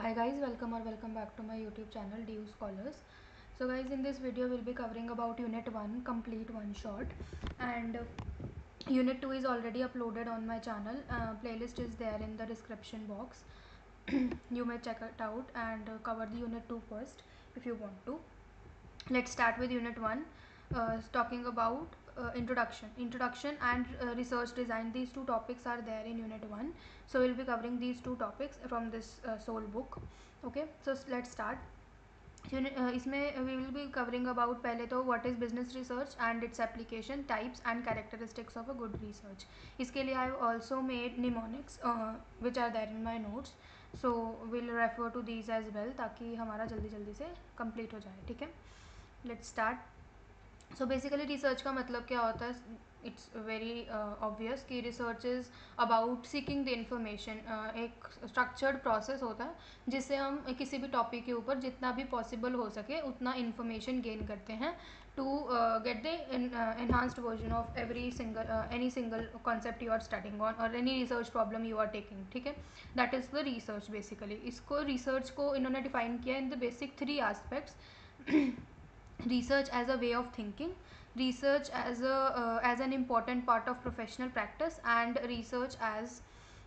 Hi guys, welcome back to my YouTube channel DU Scholars. So guys, in this video we'll be covering about Unit 1 complete one shot, and Unit 2 is already uploaded on my channel. Playlist is there in the description box. You may check it out and cover the Unit 2 first if you want to. Let's start with Unit 1, talking about introduction and research design. These two topics are there in Unit 1, so we'll be covering these two topics from this sole book. Okay, so let's start. इसमें we will be covering about पहले तो what is business research and its application types and characteristics of a good research. इसके लिए I have also made mnemonics which are there in my notes, so we'll refer to these as well ताकि हमारा जल्दी जल्दी से complete हो जाए. ठीक है, let's start. So basically research का मतलब क्या होता है? इट्स वेरी ऑब्वियस कि research is about seeking the information. एक स्ट्रक्चर्ड प्रोसेस होता है जिससे हम किसी भी टॉपिक के ऊपर जितना भी पॉसिबल हो सके उतना इन्फॉर्मेशन गेन करते हैं to get the enhanced version of any single concept you are studying on और any research problem you are taking. ठीक है, that is the research. Basically इसको रिसर्च को इन्होंने डिफाइन किया in the basic 3 aspects. Research as a way of thinking, research as an important part of professional practice, and research as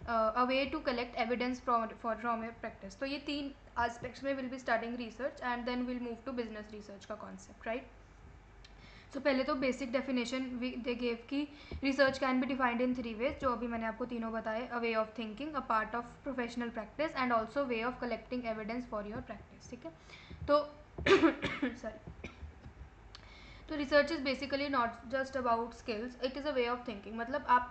a way to collect evidence from your practice. तो ये 3 aspects में we'll be studying research and then we'll move to business research का concept, right? So पहले तो basic definition they gave कि research can be defined in 3 ways, जो अभी मैंने आपको तीनों बताए. A way of thinking, a part of professional practice, and also way of collecting evidence for your practice. ठीक है, तो सॉरी. तो research is basically not just about skills, it is a way of thinking. मतलब आप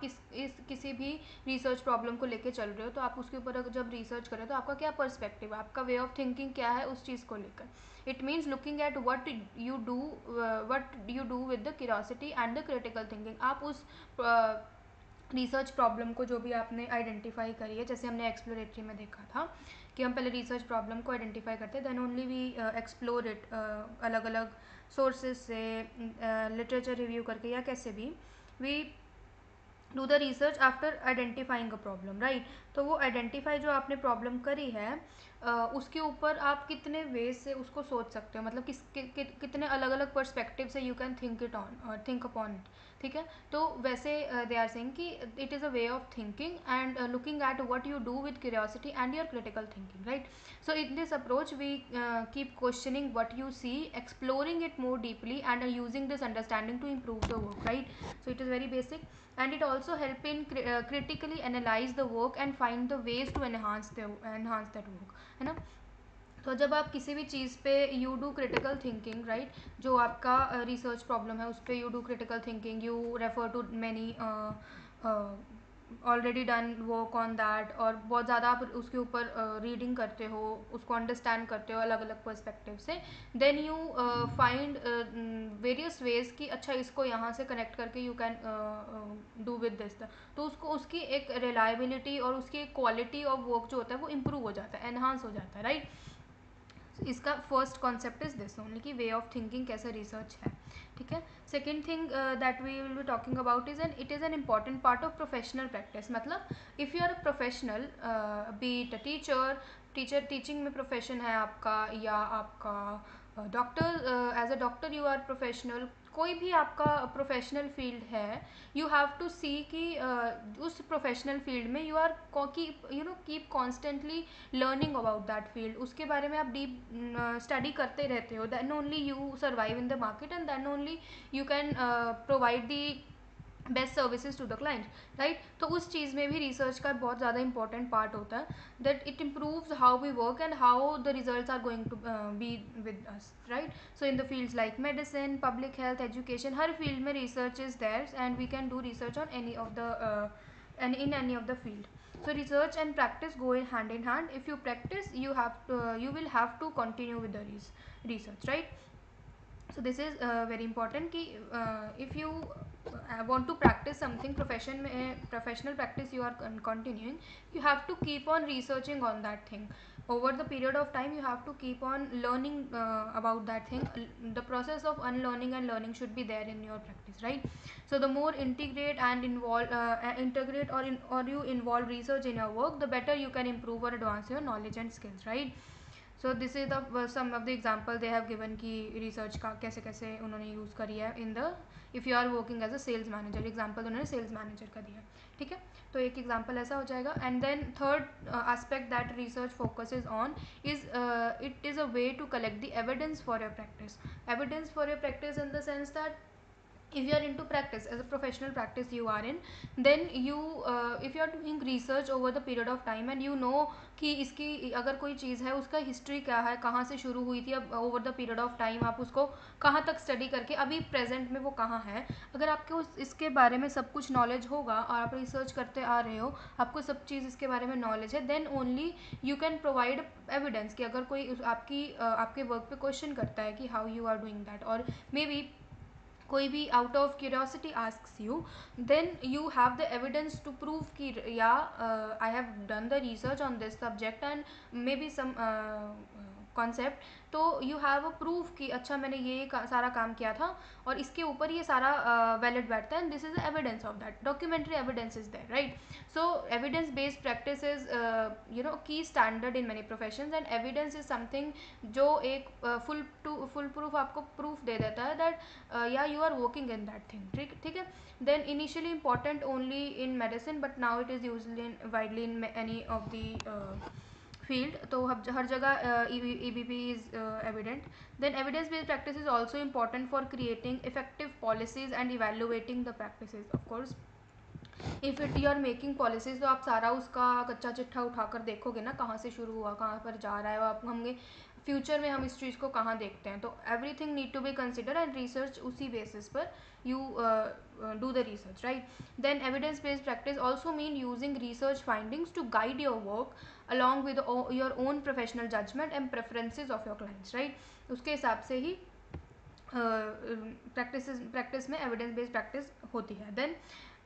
किसी भी research problem को लेके चल रहे हो तो आप उसके ऊपर जब रिसर्च करें तो आपका क्या पर्सपेक्टिव है, आपका वे ऑफ थिंकिंग क्या है उस चीज़ को लेकर. It means looking at what you do with the curiosity and the critical thinking. आप उस रिसर्च प्रॉब्लम को जो भी आपने आइडेंटिफाई करी है, जैसे हमने एक्सप्लोरेटरी में देखा था कि हम पहले रिसर्च प्रॉब्लम को आइडेंटिफाई करते हैं, then only we explore it अलग अलग सोर्सेज से, लिटरेचर रिव्यू करके या कैसे भी. We do the research after identifying a problem, right. तो वो आइडेंटिफाई जो आपने प्रॉब्लम करी है उसके ऊपर आप कितने वेज से उसको सोच सकते हो, मतलब कितने अलग अलग पर्सपेक्टिव से you can think it on और थिंक अपॉन इट. ठीक है, तो वैसे दे आर सेइंग कि it is a way of thinking and looking at what you do with curiosity and your critical thinking, right. So in this approach we keep questioning what you see, exploring it more deeply, and using this understanding to improve the work, right. So it is very basic, and it also help in critically analyze the work and find the ways to enhance that work, है ना. तो जब आप किसी भी चीज़ पे you do critical thinking, right, जो आपका रिसर्च प्रॉब्लम है उस पर you do critical thinking, you refer to many already done work on that, और बहुत ज़्यादा आप उसके ऊपर रीडिंग करते हो, उसको अंडरस्टैंड करते हो अलग अलग पर्सपेक्टिव से, then you find various ways कि अच्छा इसको यहाँ से कनेक्ट करके you can do with this. तो उसको उसकी एक रिलायबिलिटी और उसकी क्वालिटी ऑफ वर्क जो होता है वो इम्प्रूव हो जाता है, एनहांस हो जाता है, राइट. इसका first concept is this only कि वे ऑफ थिंकिंग कैसे रिसर्च है. ठीक है, second thing that we will be talking about it is an important part of professional practice. मतलब if you are a professional, be it a teacher teaching में profession है आपका, या आपका doctor, as a doctor you are professional, कोई भी आपका professional field है, यू हैव टू सी कि उस प्रोफेशनल फील्ड में you are keep constantly learning about that field. उसके बारे में आप डीप स्टडी करते रहते हो, then only you survive in the market and then only you can provide the best services to the client, right. तो उस चीज़ में भी रिसर्च का बहुत ज़्यादा इंपॉर्टेंट पार्ट होता है, that it improves how we work and how the results are going to be with us, right. So in the fields like medicine, public health, education, हर फील्ड में research is there and we can do research on any of the in any of the field. So research and practice go in hand. If you practice, you will have to continue with the research, right. So this is very important कि if you want to practice something, professional practice you are continuing, you have to keep on researching on that thing. over the period of time you have to keep on learning about that thing. The process of unlearning and learning should be there in your practice, right? So the more integrate or you involve research in your work, the better you can improve or advance your knowledge and skills, right? So this is the some of the example they have given कि research का कैसे कैसे उन्होंने use करी है in the if you are working as a sales manager, example उन्होंने sales manager का दिया, ठीक है? तो एक example ऐसा हो जाएगा. And then third aspect that research focuses on is it is a way to collect the evidence for your practice. Evidence for your practice in the sense that if you are into practice, as a professional practice you are in, then you if you are doing research over the period of time and you know कि इसकी अगर कोई चीज़ है उसका history क्या है, कहाँ से शुरू हुई थी, अब over the period of time आप उसको कहाँ तक स्टडी करके अभी प्रेजेंट में वो कहाँ है, अगर आपको इसके बारे में सब कुछ नॉलेज होगा और आप रिसर्च करते आ रहे हो, आपको सब चीज़ इसके बारे में नॉलेज है, then only you can provide evidence कि अगर कोई आपके वर्क पे क्वेश्चन करता है कि how you are doing that, और मे बी कोई भी out of curiosity asks you, then you have the evidence to prove कि I have done the research on this subject and maybe some concept, तो you have a proof कि अच्छा मैंने ये सारा काम किया था और इसके ऊपर ये सारा valid बैठता है, and this is the evidence of that. Documentary evidence is there, right? So evidence based practice is key standard in many professions, and evidence is something जो एक full proof आपको proof दे देता है that yeah you are working in that thing, ठीक है? Then initially important only in medicine, but now it is used widely in any of the field, तो हर जगह EBP is evident. Then evidence based practice is also important for creating effective policies and evaluating the practices. Of course if it you are making policies, तो आप सारा उसका कच्चा चिट्ठा उठाकर देखोगे ना, कहाँ से शुरू हुआ, कहाँ पर जा रहा है, आप हमें फ्यूचर में हम इस चीज़ को कहाँ देखते हैं, तो everything need to be consider and research उसी बेसिस पर you do the research, right? Then evidence based practice also mean using research findings to guide your work along with your own professional judgement and preferences of your clients, right? उसके हिसाब से ही practice में evidence based practice होती है. Then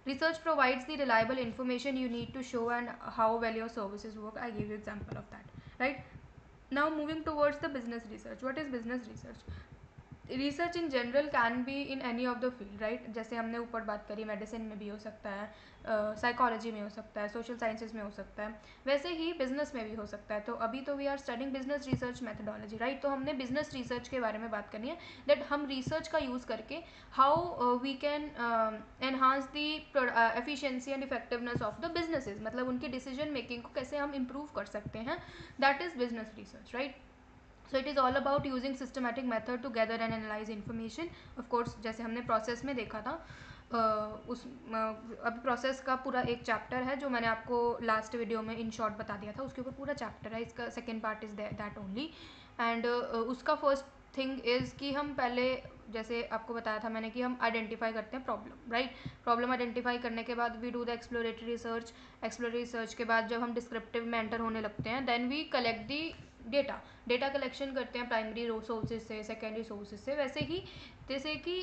research provides the reliable information you need to show and how well your services work. I gave you example of that, right? Now moving towards the business research. What is business research? Research in general can be in any of the field, right? जैसे हमने ऊपर बात करी, medicine में भी हो सकता है, साइकोलॉजी में हो सकता है, सोशल साइंसेज में हो सकता है, वैसे ही बिजनेस में भी हो सकता है. तो अभी तो we are studying business research methodology, right? तो हमने बिजनेस रिसर्च के बारे में बात करनी है, दैट हम रिसर्च का यूज़ करके how we can enhance the efficiency and effectiveness of the businesses, मतलब उनकी डिसीजन मेकिंग को कैसे हम इम्प्रूव कर सकते हैं, that is business research, right? So it is all about using systematic method to gather and analyze information. Of course जैसे हमने process में देखा था, अभी प्रोसेस का पूरा एक चैप्टर है जो मैंने आपको लास्ट वीडियो में इन शॉर्ट बता दिया था, उसके ऊपर पूरा चैप्टर है, इसका second part is that only. And उसका फर्स्ट थिंग इज़ कि हम पहले, जैसे आपको बताया था मैंने, कि हम आइडेंटिफाई करते हैं प्रॉब्लम, राइट? प्रॉब्लम आइडेंटिफाई करने के बाद we do the exploratory research. Exploratory research के बाद जब हम डिस्क्रिप्टिव में एंटर होने लगते हैं, then we collect the data collection करते हैं प्राइमरी सोर्सेज से, सेकेंडरी सोर्सेज से. वैसे ही जैसे कि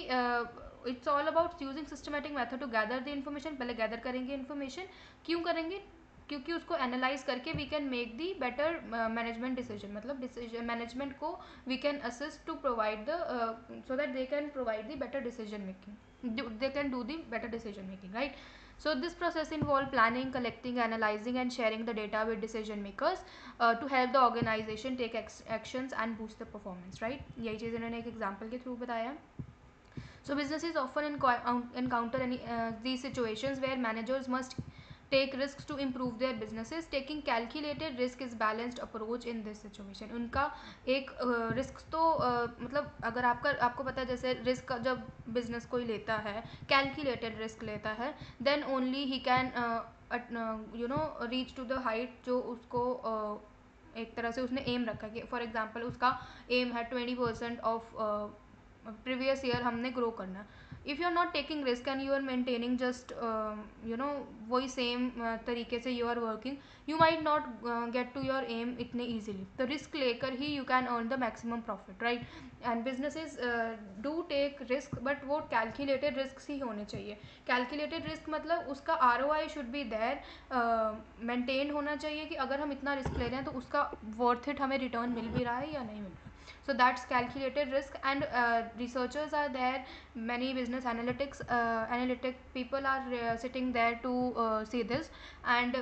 it's all about using systematic method to gather the information. पहले गैदर करेंगे इन्फॉर्मेशन, क्यों करेंगे? क्योंकि उसको एनालाइज करके we can make the better management decision, मतलब डिसीजन मैनेजमेंट को we can assist to provide the so that they can provide the better decision making, they can do the better decision making, right? So this process involves planning, collecting, analyzing and sharing the data with decision makers to help the organization take actions and boost the performance, right? यही चीज़ इन्होंने एक example के through बताया. So businesses often encounter these situations where managers must take risks to improve their businesses. Taking calculated risk is balanced approach in this situation. उनका एक risk तो मतलब अगर आपको पता है, जैसे रिस्क जब बिजनेस कोई लेता है, कैलकुलेटेड रिस्क लेता है, देन ओनली ही can reach to the height जो उसको एक तरह से उसने एम रखा है कि फॉर एग्जांपल उसका एम है 20% ऑफ प्रीवियस ईयर हमने ग्रो करना. If you are not taking risk and you are maintaining just वही सेम तरीके से you are working, you might not get to your aim इतने ईजिली. तो रिस्क लेकर ही you can earn the maximum profit, right. And businesses do take risk, but वो calculated risk ही होने चाहिए. कैलकुलेटेड रिस्क मतलब उसका ROI should be there, maintain होना चाहिए कि अगर हम इतना रिस्क ले रहे हैं तो उसका वर्थ इट हमें रिटर्न मिल भी रहा है या नहीं मिल रहा. So that's calculated risk, and researchers are there, many business analytic people are sitting there to see this, and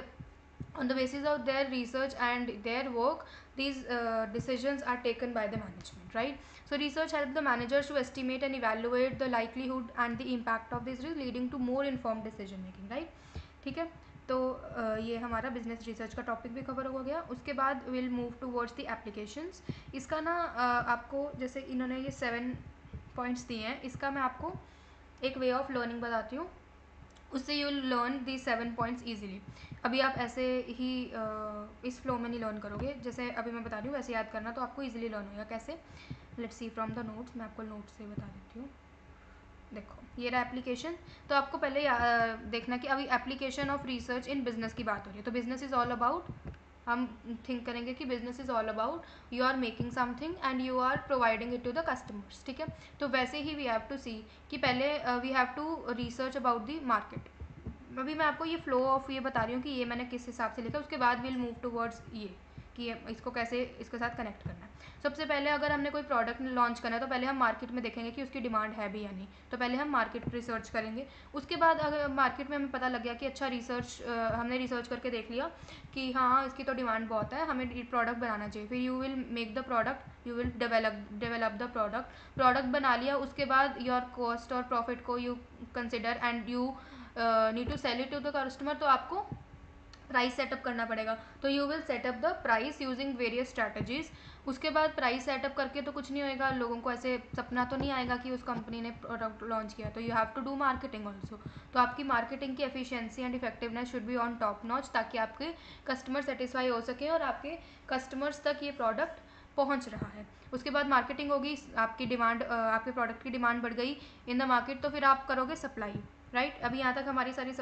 on the basis of their research and their work, these decisions are taken by the management, right. So research helps the managers to estimate and evaluate the likelihood and the impact of this risk, leading to more informed decision making, right. ठीक है. तो ये हमारा business research का topic भी cover हो गया. उसके बाद will move towards the applications. इसका ना आपको जैसे इन्होंने ये 7 पॉइंट्स दिए हैं, इसका मैं आपको एक वे ऑफ लर्निंग बताती हूँ, उससे you will learn the 7 points easily. अभी आप ऐसे ही इस फ्लो में नहीं लर्न करोगे, जैसे अभी मैं बता रही हूँ वैसे याद करना, तो आपको ईजिली लर्न होगा. कैसे? Let's see from the notes. मैं आपको नोट्स से बता देती हूँ. देखो ये रहा एप्लीकेशन. तो आपको पहले देखना कि अभी application of research in business की बात हो रही है. तो बिजनेस इज ऑल अबाउट, हम थिंक करेंगे कि business is all about you are making something and you are providing it to the customers. ठीक है. तो वैसे ही वी हैव टू सी कि पहले we have to research about the market. अभी मैं आपको ये फ्लो ऑफ ये बता रही हूँ कि ये मैंने किस हिसाब से लिखा. उसके बाद विल मूव टूवर्ड्स ये कि इसको कैसे इसके साथ कनेक्ट करना है. सबसे पहले अगर हमने कोई प्रोडक्ट लॉन्च करना है तो पहले हम मार्केट में देखेंगे कि उसकी डिमांड है भी या नहीं. तो पहले हम मार्केट रिसर्च करेंगे. उसके बाद अगर मार्केट में हमें पता लग गया कि अच्छा हमने रिसर्च करके देख लिया कि हाँ इसकी तो डिमांड बहुत है, हमें प्रोडक्ट बनाना चाहिए. फिर you will make the product, you will develop the product बना लिया. उसके बाद योर कॉस्ट और प्रॉफिट को you consider and you need to sell it to the customer. तो आपको प्राइस सेटअप करना पड़ेगा. तो you will set up the price using various strategies. उसके बाद प्राइस सेटअप करके तो कुछ नहीं होएगा, लोगों को ऐसे सपना तो नहीं आएगा कि उस कंपनी ने प्रोडक्ट लॉन्च किया. तो you have to do marketing also. तो आपकी मार्केटिंग की efficiency and effectiveness should be on top notch, ताकि आपके कस्टमर सेटिस्फाई हो सके और आपके कस्टमर्स तक ये प्रोडक्ट पहुंच रहा है. उसके बाद मार्केटिंग होगी, आपकी डिमांड आपके प्रोडक्ट की डिमांड बढ़ गई इन द मार्केट, तो फिर आप करोगे सप्लाई, राइट. अभी यहाँ तक हमारी सारी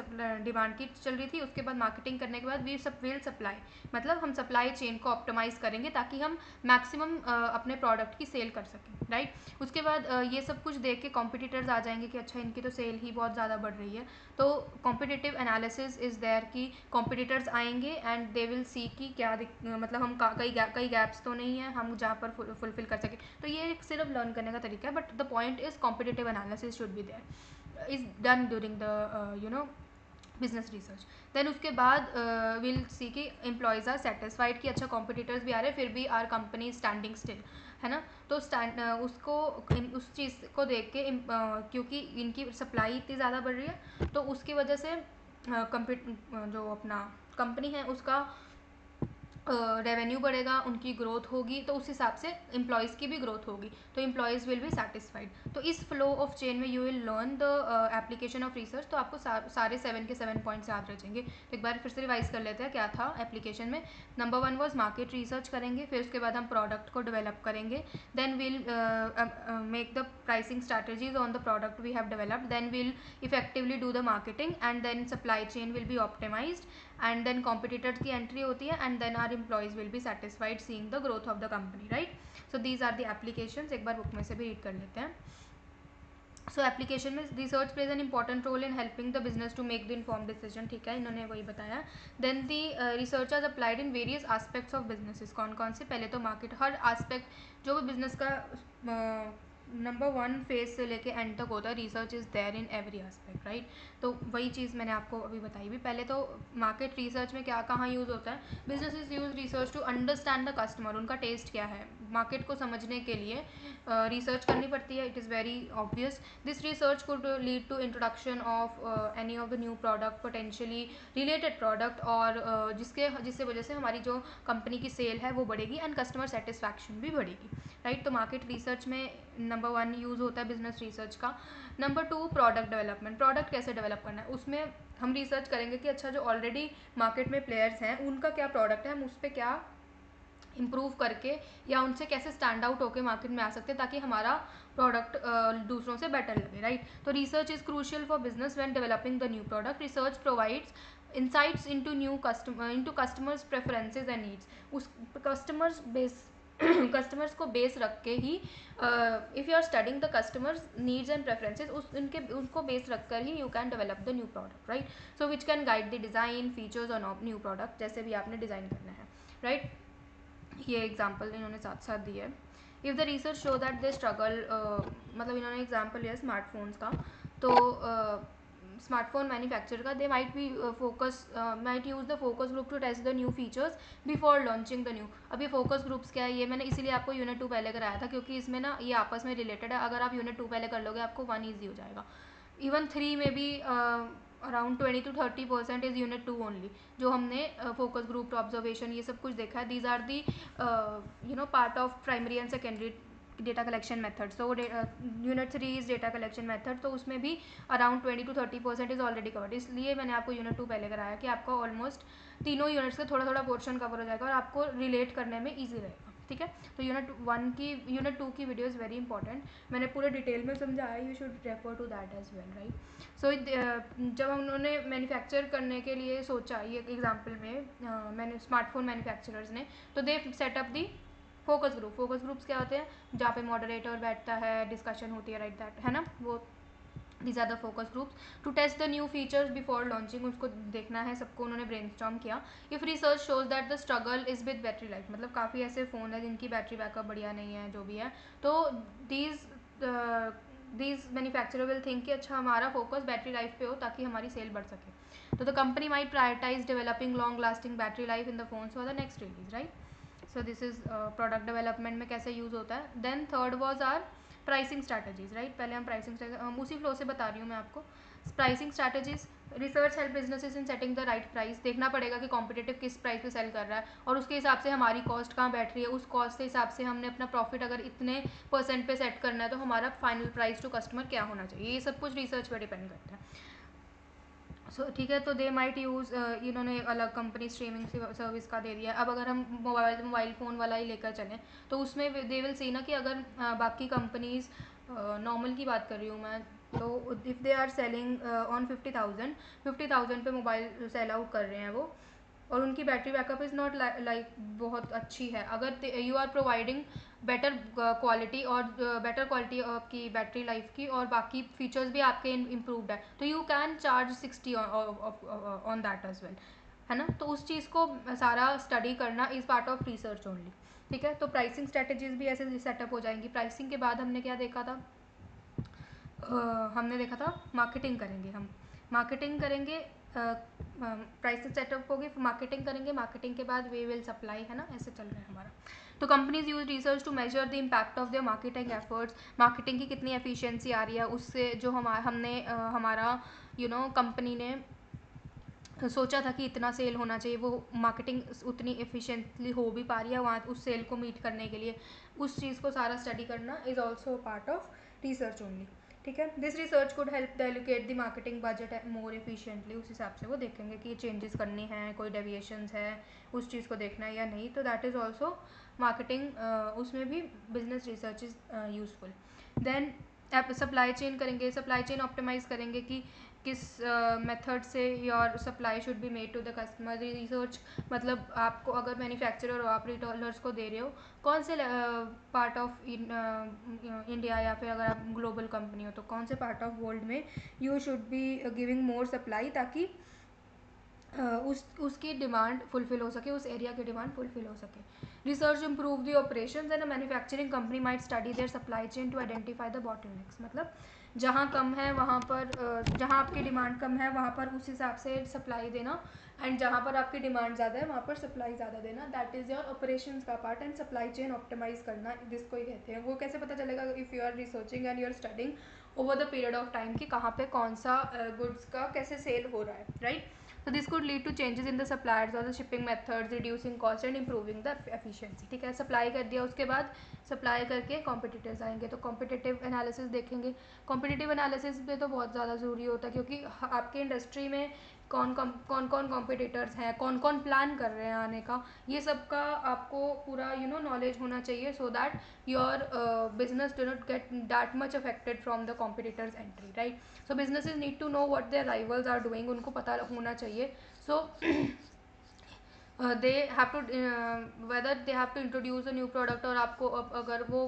डिमांड की चल रही थी. उसके बाद मार्केटिंग करने के बाद वी विल सप्लाई, मतलब हम सप्लाई चेन को ऑप्टिमाइज करेंगे ताकि हम मैक्सिमम अपने प्रोडक्ट की सेल कर सकें, राइट. उसके बाद ये सब कुछ देख के कॉम्पिटिटर्स आ जाएंगे कि अच्छा इनकी तो सेल ही बहुत ज़्यादा बढ़ रही है. तो कॉम्पिटिटिव एनालिसिस इज़ देयर कि कॉम्पिटिटर्स आएंगे एंड दे विल सी कि क्या मतलब हम कई गैप्स तो नहीं है हम जहाँ पर फुलफिल कर सकें. तो ये सिर्फ लर्न करने का तरीका है, but the point is competitive analysis should be there, is done during the business research. Then उसके बाद विल सी कि एम्प्लॉयज़ आर सेटिस्फाइड कि अच्छा कॉम्पिटिटर्स भी आ रहे हैं फिर भी आर कंपनी स्टैंडिंग स्टिल, है ना. तो उस चीज़ को देख के क्योंकि इनकी सप्लाई इतनी ज़्यादा बढ़ रही है तो उसकी वजह से जो अपना कंपनी है उसका रेवेन्यू बढ़ेगा, उनकी ग्रोथ होगी, तो उस हिसाब से एम्प्लॉयज़ की भी ग्रोथ होगी. तो एम्प्लॉयज़ विल बी सेटिस्फाइड. तो इस फ्लो ऑफ चेन में you will learn the application of research. तो आपको सारे 7 के 7 पॉइंट्स याद रखेंगे. तो एक बार फिर से रिवाइज कर लेते हैं क्या था एप्लीकेशन में. नंबर 1 वॉज मार्केट रिसर्च करेंगे, फिर उसके बाद हम प्रोडक्ट को डेवलप करेंगे. Then will make the pricing strategies on the product we have developed. Then will effectively do the marketing and then supply chain will be optimised and then competitors की entry होती है and then are employees will be satisfied seeing the growth of the company, right. So these are the applications. एक बार book में से भी read कर लेते हैं. सो एप्लीकेशन में research plays an important role in helping the business to make the inform decision. ठीक है, इन्होंने वही बताया. Then the research are applied in various aspects of businesses. कौन कौन से? पहले तो मार्केट, हर आस्पेक्ट जो भी बिजनेस का नंबर 1 फेज से लेके एंड तक होता है, research is there in every aspect, right. तो वही चीज़ मैंने आपको अभी बताई भी. पहले तो मार्केट रिसर्च में क्या कहाँ यूज़ होता है? Business is use research to understand the customer. उनका टेस्ट क्या है, मार्केट को समझने के लिए रिसर्च करनी पड़ती है. It is very obvious. This research could lead to introduction of any of the new product, potentially related product, और जिससे वजह से हमारी जो कंपनी की सेल है वो बढ़ेगी एंड कस्टमर सेटिस्फैक्शन भी बढ़ेगी, राइट. तो मार्केट रिसर्च में नंबर 1 यूज़ होता है बिजनेस रिसर्च का. Number 2 product development. प्रोडक्ट कैसे डेवलप करना है, उसमें हम रिसर्च करेंगे कि अच्छा जो ऑलरेडी मार्केट में प्लेयर्स हैं उनका क्या प्रोडक्ट है, हम उस पर क्या इम्प्रूव करके या उनसे कैसे स्टैंड आउट होकर मार्केट में आ सकते हैं ताकि हमारा प्रोडक्ट दूसरों से बेटर लगे, राइट। तो research is crucial for business when developing the new product. Research provides insights into into customers preferences and needs। उस कस्टमर्स बेस कस्टमर्स को बेस रख के ही if you are studying the customers needs and preferences उनको base रख कर ही you can develop the new product, right. So which can guide the design features on new product, जैसे भी आपने डिज़ाइन करना है, राइट। ये एग्जाम्पल इन्होंने साथ साथ दिया है। If the research show that they struggle, मतलब इन्होंने एग्जाम्पल लिया स्मार्टफोन्स का, तो स्मार्टफोन मैन्युफैक्चर का, they might be might use the focus group to test the new features before launching the new. अब ये फोकस ग्रुप्स क्या है, ये मैंने इसीलिए आपको यूनिट 2 पहले कराया था क्योंकि इसमें ना ये आपस में रिलेटेड है। अगर आप यूनिट 2 पहले कर लोगे आपको 1 ईजी हो जाएगा। इवन 3 में भी around 20 to 30% is unit 2 only, जो हमने फोकस ग्रुप ऑब्जर्वेशन ये सब कुछ देखा है। These are the part of primary and secondary data collection method. So unit 3 is data collection method, तो उसमें भी around 20 to 30% is already covered. इसलिए मैंने आपको यूनिट 2 पहले कराया कि आपको ऑलमोस्ट तीनों यूनिट्स का थोड़ा थोड़ा पोर्शन कवर हो जाएगा और आपको रिलेट करने में ईजी रहेगा, ठीक है। तो यूनिट 2 की वीडियो इज़ वेरी इंपॉर्टेंट, मैंने पूरे डिटेल में समझाया, you should refer to that as well, right. So जब उन्होंने मैन्युफैक्चर करने के लिए सोचा, ये एग्जाम्पल में मैंने स्मार्टफोन मैन्युफैक्चरर्स ने, तो दे सेटअप दी फोकस ग्रुप। फोकस ग्रुप्स क्या होते हैं, जहाँ पे मॉडरेटर बैठता है, डिस्कशन होती है, राइट दैट, है ना, वो these are the focus groups to test the new features before launching. उसको देखना है सबको, उन्होंने ब्रेनस्टॉर्म किया। If research shows that the struggle is with battery life, मतलब काफ़ी ऐसे फ़ोन है जिनकी बैटरी बैकअप बढ़िया नहीं है, जो भी है, तो दीज मैन्युफैक्चरर विल थिंक कि अच्छा हमारा फोकस बैटरी लाइफ पे हो ताकि हमारी सेल बढ़ सके। तो the company might prioritise developing long lasting battery life in the phones for the next release, right. So this is product development में कैसे यूज़ होता है। Then third was are pricing strategies, right. पहले हम pricing उसी flow से बता रही हूँ मैं आपको। Pricing strategies, research help businesses in setting the right price. देखना पड़ेगा कि कॉम्पिटेटिव किस प्राइस पे सेल कर रहा है और उसके हिसाब से हमारी कॉस्ट कहाँ बैठ रही है, उस कॉस्ट के हिसाब से हमने अपना प्रॉफिट अगर इतने % पे सेट करना है तो हमारा फाइनल प्राइस टू कस्टमर क्या होना चाहिए, ये सब कुछ रिसर्च पर डिपेंड करता है। सो ठीक है, तो दे माइट यूज़, इन्होंने अलग कंपनी स्ट्रीमिंग सर्विस का दे दिया। अब अगर हम मोबाइल फ़ोन वाला ही लेकर चलें तो उसमें दे विल सी ना कि अगर बाकी कंपनीज़, नॉर्मल की बात कर रही हूँ मैं, तो if they are selling on 50,000 पे मोबाइल सेल आउट कर रहे हैं वो, और उनकी battery backup is not like बहुत अच्छी है, अगर you are providing better quality और बेटर क्वालिटी की बैटरी लाइफ की और बाकी फीचर्स भी आपके इम्प्रूवड है, तो you can charge 60 on that as well, है ना। तो उस चीज़ को सारा स्टडी करना is part of research only, ठीक है। तो प्राइसिंग स्ट्रेटजीज भी ऐसे सेटअप हो जाएंगी। प्राइसिंग के बाद हमने क्या देखा था, हमने देखा था मार्केटिंग करेंगे हम, मार्केटिंग करेंगे, प्राइसिंग सेटअप होगी, मार्केटिंग करेंगे, मार्केटिंग के बाद वे विल सप्लाई, है ना, ऐसे चल रहा है हमारा। तो companies use research to measure the impact of their marketing efforts, marketing की कितनी एफिशिएंसी आ रही है, उससे जो हमने हमारा कंपनी ने सोचा था कि इतना सेल होना चाहिए, वो मार्केटिंग उतनी एफिशिएंटली हो भी पा रही है वहाँ उस सेल को मीट करने के लिए, उस चीज़ को सारा स्टडी करना is also part of research only, ठीक है। This research could help allocate the marketing budget more efficiently, उस हिसाब से वो देखेंगे कि चेंजेस करने हैं, कोई डेविएशंस है, उस चीज़ को देखना है या नहीं, तो दैट इज़ ऑल्सो मार्केटिंग, उसमें भी business research is useful. Then supply chain करेंगे, सप्लाई चेन ऑप्टिमाइज़ करेंगे कि किस मेथड से your supply should be made to the customer. Research मतलब आपको अगर मैन्युफैक्चरर हो, आप रिटेलर्स को दे रहे हो, कौन से पार्ट ऑफ इंडिया या फिर अगर आप ग्लोबल कंपनी हो तो कौन से पार्ट ऑफ वर्ल्ड में you should be giving more supply, ताकि उसकी डिमांड फुलफिल हो सके, उस एरिया की डिमांड फुलफिल हो सके। Research improve the operations and a manufacturing company might study their supply chain to identify the bottlenecks, मतलब जहाँ कम है वहाँ पर, जहाँ आपकी डिमांड कम है वहाँ पर उस हिसाब से सप्लाई देना, एंड जहाँ पर आपकी डिमांड ज़्यादा है वहाँ पर सप्लाई ज़्यादा देना, दैट इज़ योर ऑपरेशंस का part. And supply chain optimise करना जिसको ही कहते हैं। वो कैसे पता चलेगा, if you are researching and you are studying over the period of time कि कहाँ पे कौन सा गुड्स का कैसे सेल हो रहा है, right. So this could lead to changes in the suppliers or the shipping methods, reducing cost and improving the efficiency, ठीक है। सप्लाई कर दिया, उसके बाद सप्लाई करके कॉम्पिटिटर्स आएंगे, तो कॉम्पिटिटिव एनालिसिस देखेंगे। कॉम्पिटिटिव एनालिसिस पे तो बहुत ज़्यादा ज़रूरी होता है क्योंकि आपके इंडस्ट्री में कौन कौन कॉम्पिटिटर्स हैं, कौन कौन प्लान कर रहे हैं आने का, ये सब का आपको पूरा नॉलेज होना चाहिए, so that your business do not get that much affected from the competitors entry, right. So businesses need to know what their rivals are doing, उनको पता होना चाहिए. So they have to whether they have to introduce a new product, और आपको अगर वो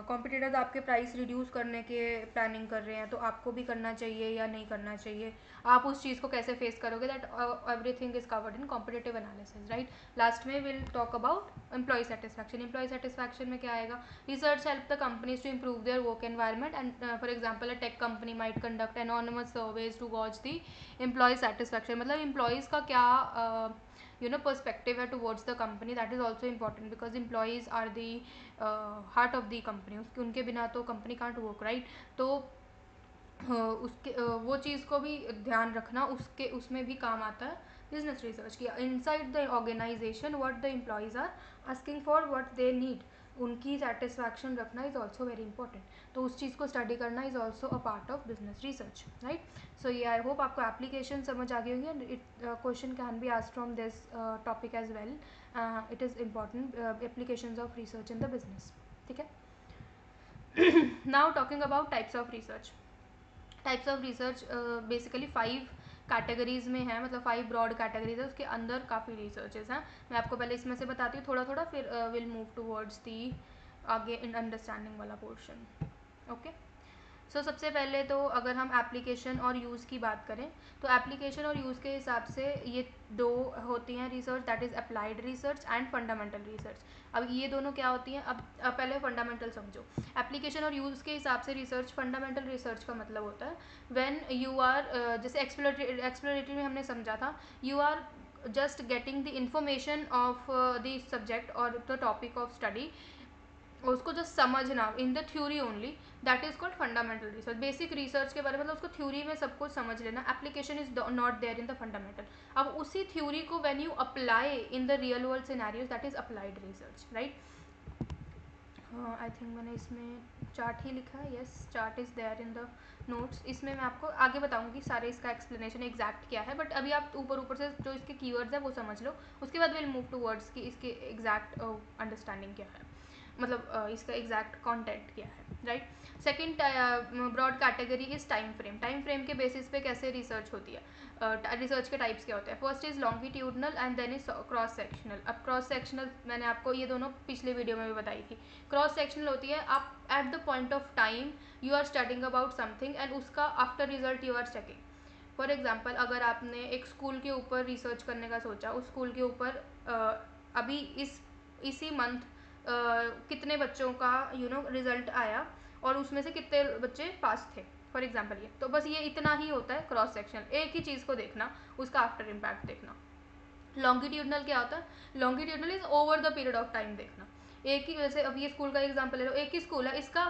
competitors आपके price reduce करने के प्लानिंग कर रहे हैं तो आपको भी करना चाहिए या नहीं करना चाहिए, आप उस चीज़ को कैसे फेस करोगे, that everything is covered in competitive analysis, right. Last में will talk about employee satisfaction. Employee satisfaction में क्या आएगा, research help the companies to improve their work environment, and for example a tech company might conduct anonymous surveys to gauge the employee satisfaction. मतलब employees का क्या perspective है towards the company, that is also important because employees are the heart of the company. उनके बिना तो company can't work, right. तो उसके वो चीज़ को भी ध्यान रखना, उसके उसमें भी काम आता है बिजनेस रिसर्च की. Inside the organisation what the employees are asking for, what they need, उनकी सेटिस्फैक्शन रखना इज़ ऑल्सो वेरी इंपॉर्टेंट. तो उस चीज़ को स्टडी करना is also a part of business research, right. So ये आई होप आपको एप्लीकेशन समझ आ गई होगी, and it question can be asked from this topic as well. It is important applications of research in the business, ठीक है. Now talking about types of research. Types of research basically 5 categories में है, मतलब 5 broad categories है, उसके अंदर काफ़ी researches हैं. मैं आपको पहले इसमें से बताती हूँ थोड़ा थोड़ा, फिर विल मूव टूवर्ड्स दी आगे इन अंडरस्टैंडिंग वाला पोर्शन. ओके. सो सबसे पहले तो अगर हम एप्लीकेशन और यूज़ की बात करें तो एप्लीकेशन और यूज़ के हिसाब से ये दो होती हैं research, that is applied research and fundamental research. अब ये दोनों क्या होती हैं, अब पहले फंडामेंटल समझो. एप्लीकेशन और यूज़ के हिसाब से रिसर्च, फंडामेंटल रिसर्च का मतलब होता है व्हेन यू आर, जैसे एक्सप्लोरेटरी में हमने समझा था, you are just getting the information of the subject or the topic of study, उसको जस्ट समझना इन the theory only, that is called fundamental research. Basic research के बारे में, मतलब उसको थ्योरी में सब कुछ समझ लेना. Application is not there in the fundamental. अब उसी थ्योरी को when you apply in the real world scenarios, that is applied research, right. I think मैंने इसमें चार्ट ही लिखा है, yes chart is there in the notes. इसमें मैं आपको आगे बताऊंगी सारे इसका एक्सप्लेनेशन एग्जैक्ट क्या है, बट अभी आप ऊपर ऊपर से जो इसके कीवर्ड्स है वो समझ लो, उसके बाद विल मूव टू वर्ड्स की इसके एग्जैक्ट अंडरस्टैंडिंग क्या है, मतलब इसका एग्जैक्ट कंटेंट क्या है, right. Second broad category is time frame. Time frame के बेसिस पे कैसे रिसर्च होती है, रिसर्च के टाइप्स क्या होते हैं. First is longitudinal and then is cross sectional. अब क्रॉस सेक्शनल मैंने आपको ये दोनों पिछले वीडियो में भी बताई थी. क्रॉस सेक्शनल होती है आप at the point of time you are studying about something and उसका after result you are checking. For example अगर आपने एक स्कूल के ऊपर रिसर्च करने का सोचा, उस स्कूल के ऊपर अभी इसी मंथ कितने बच्चों का रिजल्ट आया और उसमें से कितने बच्चे पास थे, फॉर एग्जाम्पल ये, तो बस ये इतना ही होता है क्रॉस सेक्शन. एक ही चीज़ को देखना, उसका आफ्टर इम्पैक्ट देखना. लॉन्गिट्यूडनल क्या होता है, longitudinal is over the period of time देखना. एक ही, जैसे अब ये स्कूल का एग्जांपल ले लो, एक ही स्कूल है, इसका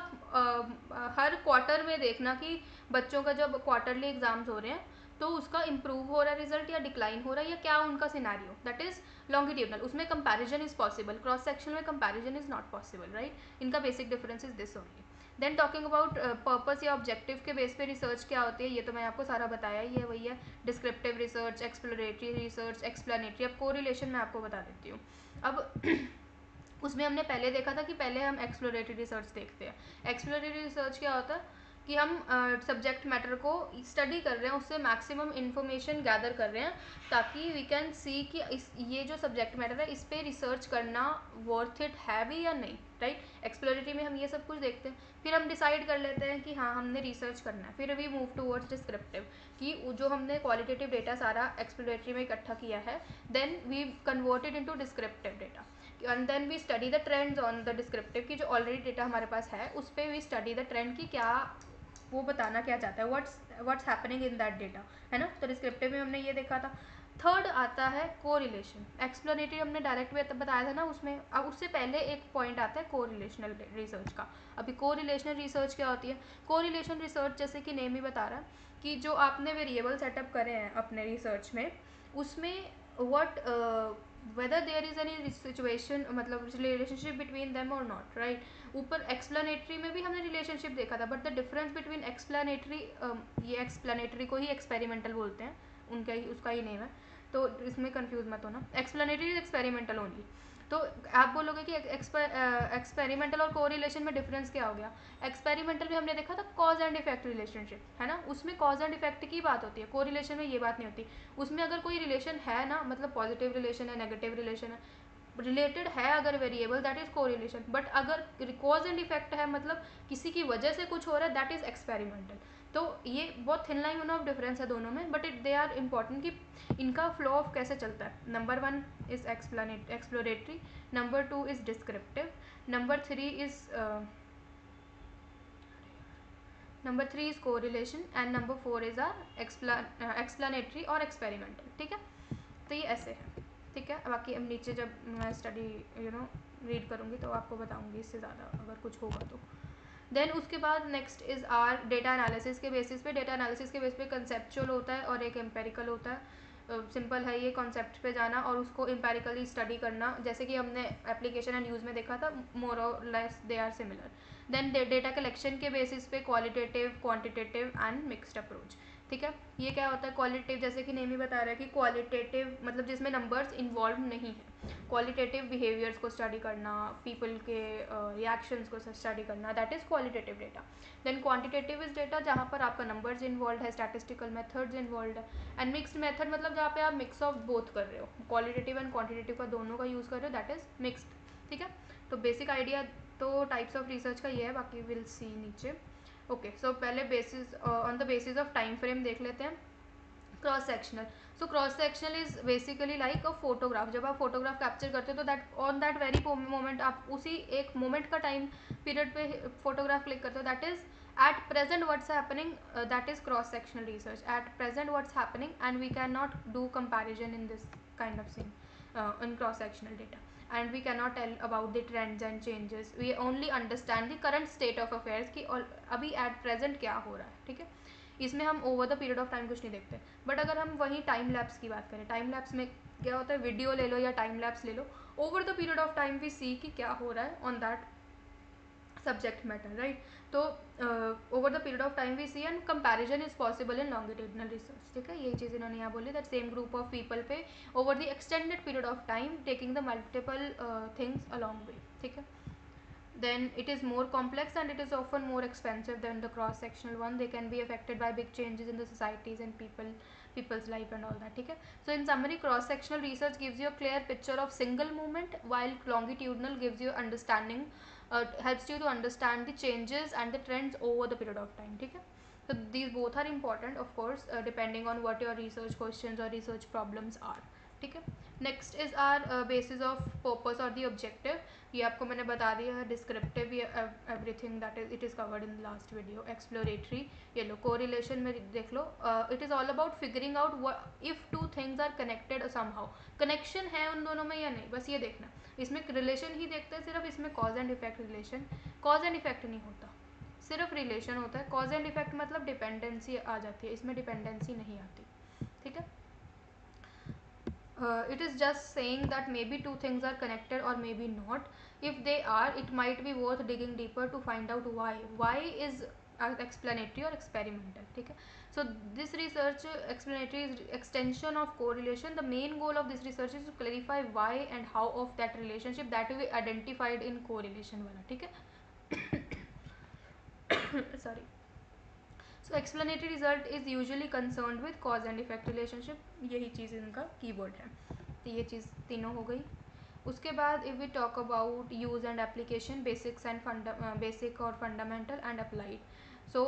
हर क्वार्टर में देखना कि बच्चों का जब क्वार्टरली एग्जाम्स हो रहे हैं तो उसका इंप्रूव हो रहा है रिजल्ट या डिक्लाइन हो रहा है या क्या उनका सिनेरियो, दैट इज लॉन्गिट्यूडनल. उसमें comparison is possible, cross section में comparison is not possible, right. इनका basic difference is this only. Then talking about purpose या ऑब्जेक्टिव के बेस पे रिसर्च क्या होती है, ये तो मैं आपको सारा बताया ही है, वही है descriptive research, exploratory research, explanatory. अब कोरिलेशन मैं आपको बता देती हूँ. अब उसमें हमने पहले देखा था कि पहले हम एक्सप्लोरेटरी रिसर्च देखते हैं. एक्सप्लोरेटरी रिसर्च क्या होता है कि हम सब्जेक्ट मैटर को स्टडी कर रहे हैं, उससे मैक्सिमम इन्फॉर्मेशन गैदर कर रहे हैं ताकि वी कैन सी कि ये जो सब्जेक्ट मैटर है इस पर रिसर्च करना वर्थ इट है भी या नहीं, राइट. एक्सप्लोरेटरी में हम ये सब कुछ देखते हैं, फिर हम डिसाइड कर लेते हैं कि हाँ हमने रिसर्च करना है. फिर वी मूव टूवर्ड्स डिस्क्रिप्टिव, कि जो हमने क्वालिटेटिव डेटा सारा एक्सप्लोरेटरी में इकट्ठा किया है, then we converted into descriptive data, and then we study the trends on the descriptive, की जो ऑलरेडी डेटा हमारे पास है उस पर वी स्टडी द ट्रेंड की क्या वो बताना क्या चाहता है, what's happening in that data, है ना. तो डिस्क्रिप्टिव में हमने ये देखा था. थर्ड आता है कोरिलेशन. एक्सप्लेनेटरी हमने डायरेक्ट बताया था ना उसमें. अब उससे पहले एक पॉइंट आता है कोरिलेशनल रिसर्च का. अभी कोरिलेशनल रिसर्च क्या होती है, कोरिलेशन रिसर्च जैसे कि नेम ही बता रहा है कि जो आपने वेरिएबल सेटअप करे हैं अपने रिसर्च में, उसमें what whether there is any situation मतलब relationship between them or not, right. ऊपर explanatory में भी हमने relationship देखा था, but the difference between explanatory ये explanatory को ही experimental बोलते हैं, उनका ही उसका ही नेम है, तो इसमें कंफ्यूज मत होना. Explanatory is experimental only. तो आप बोलोगे कि एक्सपेरिमेंटल और कोरिलेशन में डिफरेंस क्या हो गया. एक्सपेरिमेंटल में हमने देखा था कॉज एंड इफेक्ट रिलेशनशिप, है ना, उसमें कॉज एंड इफेक्ट की बात होती है. कोरिलेशन में ये बात नहीं होती. उसमें अगर कोई रिलेशन है ना, मतलब पॉजिटिव रिलेशन है, नेगेटिव रिलेशन है, रिलेटेड है अगर variable, that is correlation. But अगर कॉज एंड इफेक्ट है, मतलब किसी की वजह से कुछ हो रहा है, दैट इज एक्सपेरिमेंटल. तो ये बहुत थिन लाइन ऑफ डिफरेंस है दोनों में, बट दे आर इम्पॉर्टेंट कि इनका फ्लो ऑफ कैसे चलता है. Number 1 is exploratory, number 2 is descriptive, number 3 is correlation and number 4 is explanatory और एक्सपेरिमेंटल. ठीक है, तो ये ऐसे है. ठीक है, बाकी अब नीचे जब मैं स्टडी रीड करूँगी तो आपको बताऊँगी इससे ज़्यादा अगर कुछ होगा तो. देन उसके बाद next is are data analysis के बेसिस पे. डेटा एनालिसिस के बेस पे कंसेप्चुअल होता है और एक एम्पेरिकल होता है. सिंपल है ये, कॉन्सेप्ट पे जाना और उसको एम्पेरिकली स्टडी करना, जैसे कि हमने एप्लीकेशन एंड यूज़ में देखा था, मोर और less they are similar. Then data collection के बेसिस पे qualitative, quantitative and mixed approach. ठीक है, ये क्या होता है क्वालिटेटिव, जैसे कि नेम ही बता रहा है कि क्वालिटेटिव मतलब जिसमें नंबर्स इन्वॉल्व नहीं है. क्वालिटेटिव बिहेवियर्स को स्टडी करना, पीपल के रिएक्शंस को स्टडी करना, that is qualitative data. Then quantitative is data जहाँ पर आपका नंबर्स इन्वॉल्व है, स्टैटिस्टिकल मेथड्स इन्वॉल्व है. एंड मिक्स्ड मेथड मतलब जहाँ पे आप मिक्स ऑफ बोथ कर रहे हो, क्वालिटेटिव एंड क्वांटिटेटिव का दोनों का यूज़ कर रहे हो, दैट इज़ मिक्स्ड. ठीक है, तो बेसिक आइडिया तो टाइप्स ऑफ रिसर्च का ये है, बाकी विल सी नीचे. ओके, सो पहले basis on the basis of time frame देख लेते हैं. Cross sectional. So cross sectional is basically like a photograph. जब आप फोटोग्राफ कैप्चर करते हो तो that on that very moment, आप उसी एक मोमेंट का टाइम पीरियड पे फोटोग्राफ क्लिक करते हो, that is at present what's happening, that is cross sectional research. At present what's happening, and we cannot do comparison in this kind of thing in cross sectional data, and we cannot tell about the trends and changes. We only understand the current state of affairs कि अभी at present क्या हो रहा है. ठीक है, इसमें हम over the period of time कुछ नहीं देखते. बट अगर हम वहीं टाइम लैप्स की बात करें, टाइम लैप्स में क्या होता है, वीडियो ले लो या टाइम लैप्स ले लो, over the period of time we see कि क्या हो रहा है on that subject matter, right. तो over the period of time we see and comparison is possible in longitudinal research. ठीक है, यही चीज़ इन्होंने यहाँ बोली, that same group of people पे over the extended period of time taking the multiple things along way. ठीक है, then it is more complex and it is often more expensive than the cross sectional one. They can be affected by big changes in the societies and people's life and all that. ठीक है, so in summary cross sectional research gives you a clear picture of single movement, while longitudinal gives you understanding, helps you to understand the changes and the trends over the period of time. ठीक है, so these both are important of course, depending on what your research questions or research problems are. ठीक है, next is are basis of purpose और the objective. ये आपको मैंने बता दिया है. डिस्क्रिप्टिव, ये everything that is it is covered in the last video. Exploratory, ये लो कोरिलेशन में देख लो, it is all about figuring out if two things are connected somehow. Connection है उन दोनों में या नहीं, बस ये देखना. इसमें रिलेशन ही देखते हैं सिर्फ, इसमें cause and effect relation, cause and effect नहीं होता, सिर्फ रिलेशन होता है. कॉज एंड इफेक्ट मतलब डिपेंडेंसी आ जाती है, इसमें डिपेंडेंसी नहीं आती. ठीक है, it is just saying that maybe two things are connected or maybe not. If they are, it might be worth digging deeper to find out why. Why is explanatory or experimental. ठीक है, so this research explanatory is extension of correlation. The main goal of this research is to clarify why and how of that relationship that we identified in correlation वाला. ठीक है, sorry. So explanatory result is usually concerned with cause and effect relationship. यही चीज़ इनका keyword है. तो ये चीज़ तीनों हो गई. उसके बाद if we talk about use and application, basics and basic और fundamental and applied. So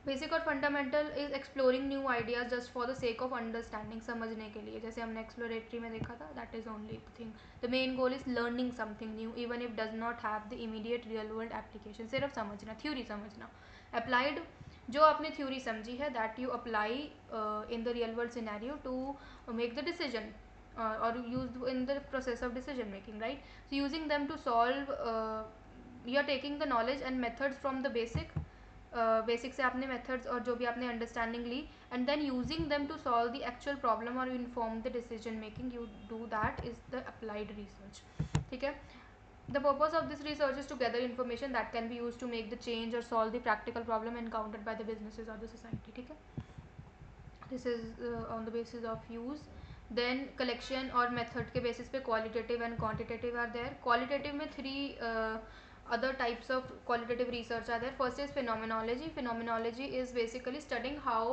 basic और fundamental is exploring new ideas just for the sake of understanding, समझने के लिए. जैसे हमने एक्सप्लोरेटरी में देखा था, that is only the thing. The main goal is learning something new even if does not have the immediate real world application. सिर्फ समझना, थ्योरी समझना. अप्लाइड, जो आपने थ्योरी समझी है, that you apply in the real world scenario to make the decision or used in the process of decision making, right. So using them to solve, you are taking the knowledge and methods from the basic basic से आपने methods और जो भी आपने understanding ली, and then using them to solve the actual problem और inform the decision making, you do that is the applied research. ठीक है. The purpose of this research is to gather information that can be used to make the change or solve the practical problem encountered by the businesses or the society. ठीक है. This is on the basis of use. Then collection और method के basis पे qualitative and quantitative are there. Qualitative में three other types of qualitative research are there. First is phenomenology. Phenomenology is basically studying how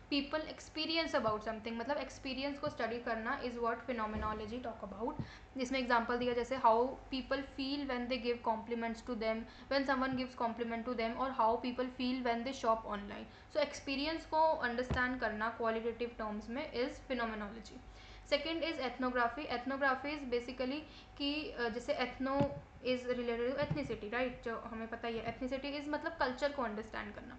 people experience about something. मतलब experience को study करना is what phenomenology talk about. जिसमें example दिया जैसे how people feel when they give compliments to them, when someone gives compliment to them, or how people feel when they shop online. So experience को understand करना qualitative terms में is phenomenology. Second is ethnography. Ethnography is basically कि जैसे ethno is related to ethnicity, right? जो हमें पता ही है. Ethnicity is मतलब culture को understand करना.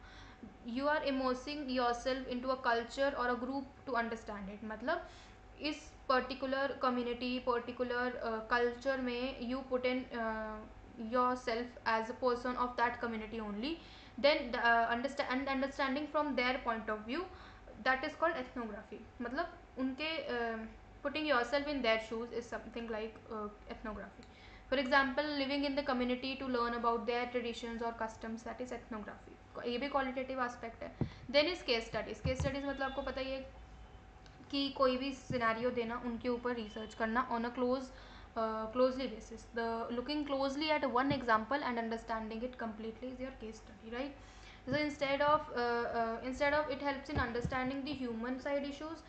You are immersing yourself into a culture or a group to understand it. मतलब इस पर्टिकुलर कम्युनिटी पर्टिकुलर कल्चर में you put in yourself as a person of that community only, then understanding from their point of view, that is called ethnography. मतलब उनके putting yourself in their shoes is something like ethnography. For example living in the community to learn about their traditions और customs, that is ethnography. ये भी qualitative aspect है. Then is case studies. Case studies मतलब आपको पता ही है कि कोई भी सिनेरियो देना, उनके ऊपर रिसर्च करना on a closely basis. The looking closely at one example and understanding it completely is your case study, right? So instead of it helps in understanding the human side issues,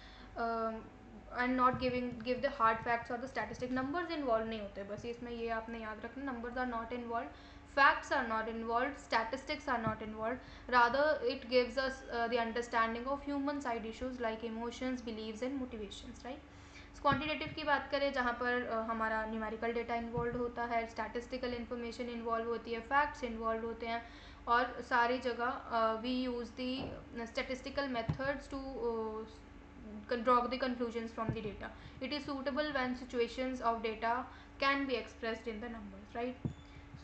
and not give the hard facts or the statistic. numbers involved नहीं होते, बस इसमें ये आपने याद रखना. numbers are not involved, facts are not involved, statistics are not involved. Rather it gives us the understanding of human side issues like emotions, beliefs and motivations, right? Quantitative की बात करें जहाँ पर हमारा न्यूमेरिकल डेटा इन्वॉल्व होता है, statistical information involve होती है, फैक्ट्स इन्वॉल्व होते हैं, और सारी जगह we use the statistical methods to draw the conclusions from the data. It is suitable when situations of data can be expressed in the numbers, right?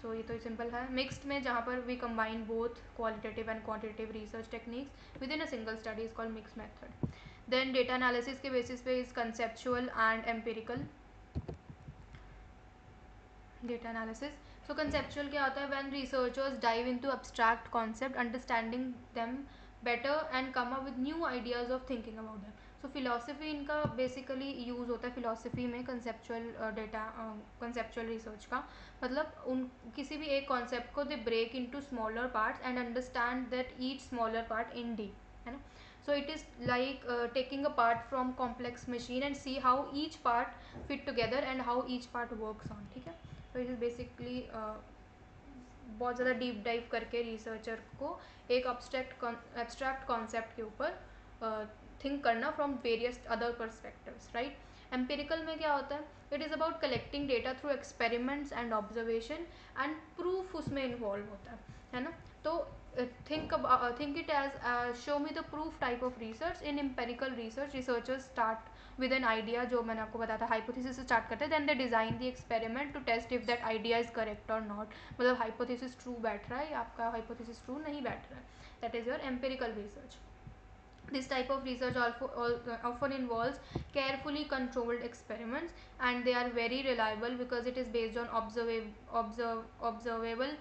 So ये तो simple है. मिक्स्ड में जहाँ पर we combine both qualitative and quantitative research techniques within a single study is called mix method. Then data analysis के basis पे is conceptual and empirical. Data analysis. So conceptual क्या होता है? When researchers dive into abstract concept, understanding them better and come up with new ideas of thinking about them. So philosophy इनका basically use होता है philosophy में conceptual data conceptual research का. मतलब उन किसी भी एक कॉन्सेप्ट को they break into smaller parts and understand that each smaller part in deep, है ना. So it is like taking a part from complex machine and see how each part fit together and how each part works on. ठीक है. तो it is basically बहुत ज़्यादा deep dive करके researcher को एक एब्स्ट्रैक्ट कॉन्सेप्ट के ऊपर थिंक करना from various other perspectives, right. Empirical में क्या होता है? It is about collecting data through experiments and observation and proof उसमें इन्वॉल्व होता है ना. तो think it as show me the proof type of research. In empirical research, researchers start with an idea, जो मैंने आपको बताया था hypothesis से start करते हैं, then they design the experiment to test if that idea is correct or not. मतलब hypothesis true बैठ रहा है या आपका hypothesis true नहीं बैठ रहा है. That is your empirical research. This type of research often involves carefully controlled experiments and they are very reliable because it is based on observable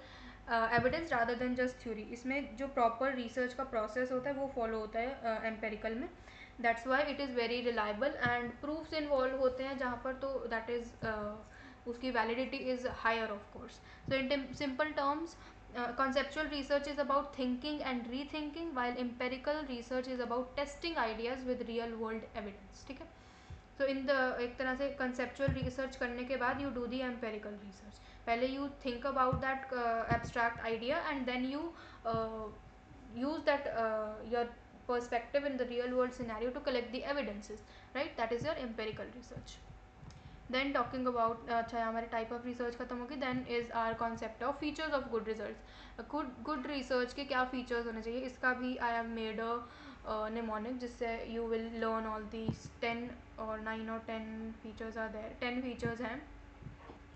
evidence rather than just theory. इसमें जो proper research का process होता है वो follow होता है empirical में. That's why it is very reliable and proofs involve होते हैं जहाँ पर, तो दैट इज़ उसकी validity is higher of course. So in simple terms, conceptual research is about thinking and rethinking while empirical research is about testing ideas with real world evidence. ठीक है. तो in the एक तरह से conceptual research करने के बाद you do the empirical research. पहले you think about that abstract idea and then you use that your perspective in the real world scenario to collect the evidences, right? That is your empirical research. Then talking about अच्छा हमारे type of research खत्म होगी. Then is our concept of features of good results. good research के क्या features होने चाहिए, इसका भी I have made a mnemonic जिससे you will learn all these 10 or 9 or 10 features are there. 10 features हैं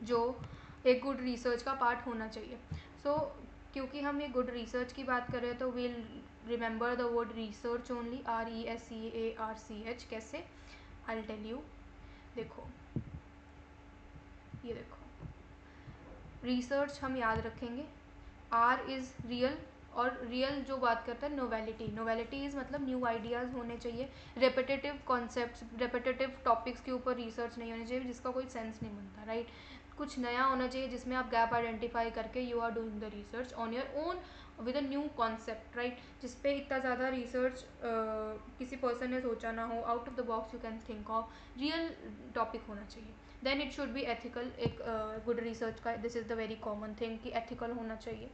जो एक गुड रिसर्च का पार्ट होना चाहिए. सो क्योंकि हम ये गुड रिसर्च की बात कर रहे हैं तो will remember the word research only, RESEARCH। कैसे, आई टेल यू। देखो, ये देखो, रिसर्च हम याद रखेंगे, R इज़ रियल, और रियल जो बात करता है नोवेलिटी, नोवेलिटी इज़ मतलब न्यू आइडियाज़ होने चाहिए, रेपिटेटिव कॉन्सेप्ट्स, रेपिटेटिव टॉपिक्स के ऊपर रिसर्च नहीं होनी चाहिए जिसका कोई सेंस नहीं बनता, राइट। कुछ नया होना चाहिए जिसमें आप गैप आइडेंटिफाई करके you are doing the research on your own with a new concept, right, जिसपे इतना ज़्यादा रिसर्च किसी पर्सन ने सोचा ना हो, out of the box you can think of, real topic होना चाहिए। Then it should be ethical, एक गुड रिसर्च का this is the very common thing कि एथिकल होना चाहिए।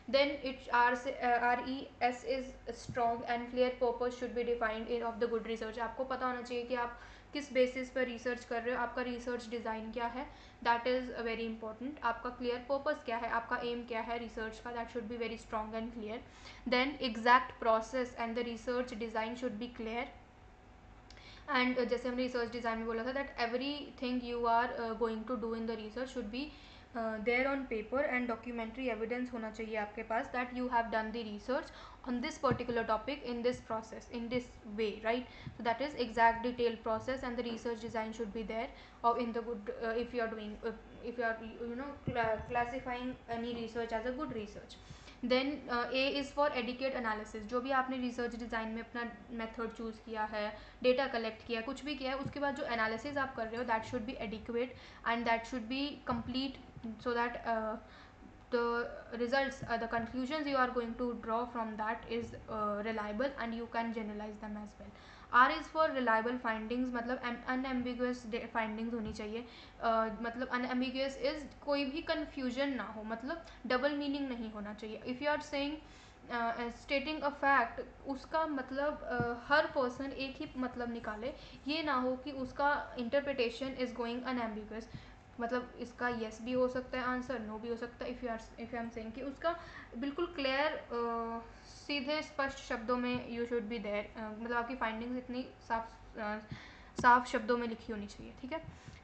Then it RES is strong and clear purpose should be defined in of the good research. आपको पता होना चाहिए कि आप किस बेसिस पर रिसर्च कर रहे हो, आपका रिसर्च डिज़ाइन क्या है, दैट इज़ वेरी इंपॉर्टेंट। आपका क्लियर पर्पस क्या है, आपका एम क्या है रिसर्च का, that should be very strong and clear. Then exact process and the research design should be clear. And जैसे हमने रिसर्च डिज़ाइन में बोला था that every thing you are going to do in the research should be there on paper, and documentary evidence होना चाहिए आपके पास that you have done the research on this particular topic in this process, in this way, right? So that is exact detailed process and the research design should be there, or in the good if you are doing if you are classifying any research as a good research. Then A is for adequate analysis, जो भी आपने research design में अपना method choose किया है, data collect किया है, कुछ भी किया है, उसके बाद जो एनालिसिस आप कर रहे हो that should B adequate and that should B complete, so that the results, the conclusions you are going to draw from that is reliable and you can generalize them as well. R is for reliable findings, मतलब unambiguous findings होनी चाहिए, मतलब unambiguous is कोई भी confusion ना हो, मतलब double meaning नहीं होना चाहिए. If you are saying स्टेटिंग a fact, उसका मतलब हर पर्सन एक ही मतलब निकाले, ये ना हो कि उसका इंटरप्रिटेशन इज़ गोइंग अनएम्बिगस, मतलब इसका येस भी हो सकता है आंसर, नो भी हो सकता है। इफ़ यू एम सेइंग कि उसका बिल्कुल क्लियर सीधे स्पष्ट शब्दों में यू शुड बी देयर, मतलब आपकी फाइंडिंग्स इतनी साफ शब्दों में लिखी होनी चाहिए, ठीक है।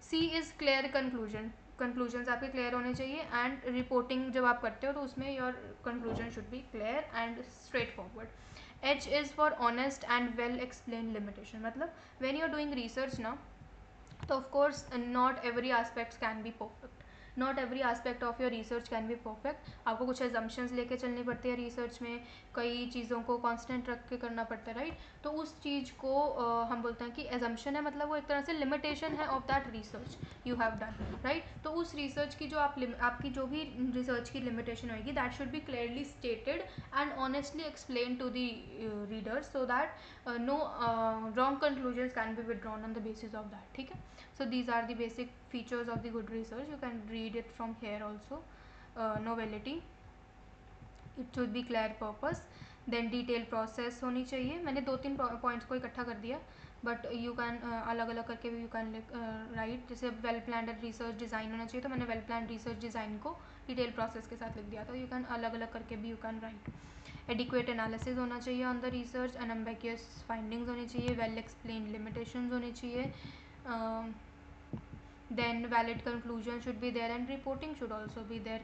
सी इज़ क्लियर कंक्लूजन, कंक्लूजन्स आपके क्लियर होने चाहिए, एंड रिपोर्टिंग जब आप करते हो तो उसमें your conclusion should be clear and straightforward. H is for honest and well explain limitation, मतलब when you are doing research ना, तो of course not every aspects can be perfect, not every aspect of your research can be perfect. आपको कुछ assumptions लेके चलनी पड़ती है research में, कई चीज़ों को कांस्टेंट रख के करना पड़ता है, राइट। तो उस चीज़ को हम बोलते हैं कि एजम्पशन है, मतलब वो एक तरह से लिमिटेशन है of that research you have done, right. तो उस रिसर्च की जो आपकी जो भी रिसर्च की लिमिटेशन होगी that should be clearly stated and honestly explain to the readers, so that no wrong conclusions can be withdrawn on the basis of that, ठीक है। So these are the basic features of the good research. You can read it from here also. Novelty, it should be clear purpose, then detailed process होनी चाहिए। मैंने 2-3 points को इकट्ठा कर दिया, but you can अलग अलग करके भी यू कैन राइट। जैसे वेल प्लान्ड रिसर्च डिज़ाइन होना चाहिए, तो मैंने वेल प्लान्ड रिसर्च डिज़ाइन को डिटेल प्रोसेस के साथ लिख दिया, तो यू कैन अलग अलग करके भी you can write. Adequate analysis होना चाहिए on the research, unambiguous findings होनी चाहिए, वेल एक्सप्लेन लिमिटेशंस होनी चाहिए, then valid conclusion should be there, and reporting should also be there,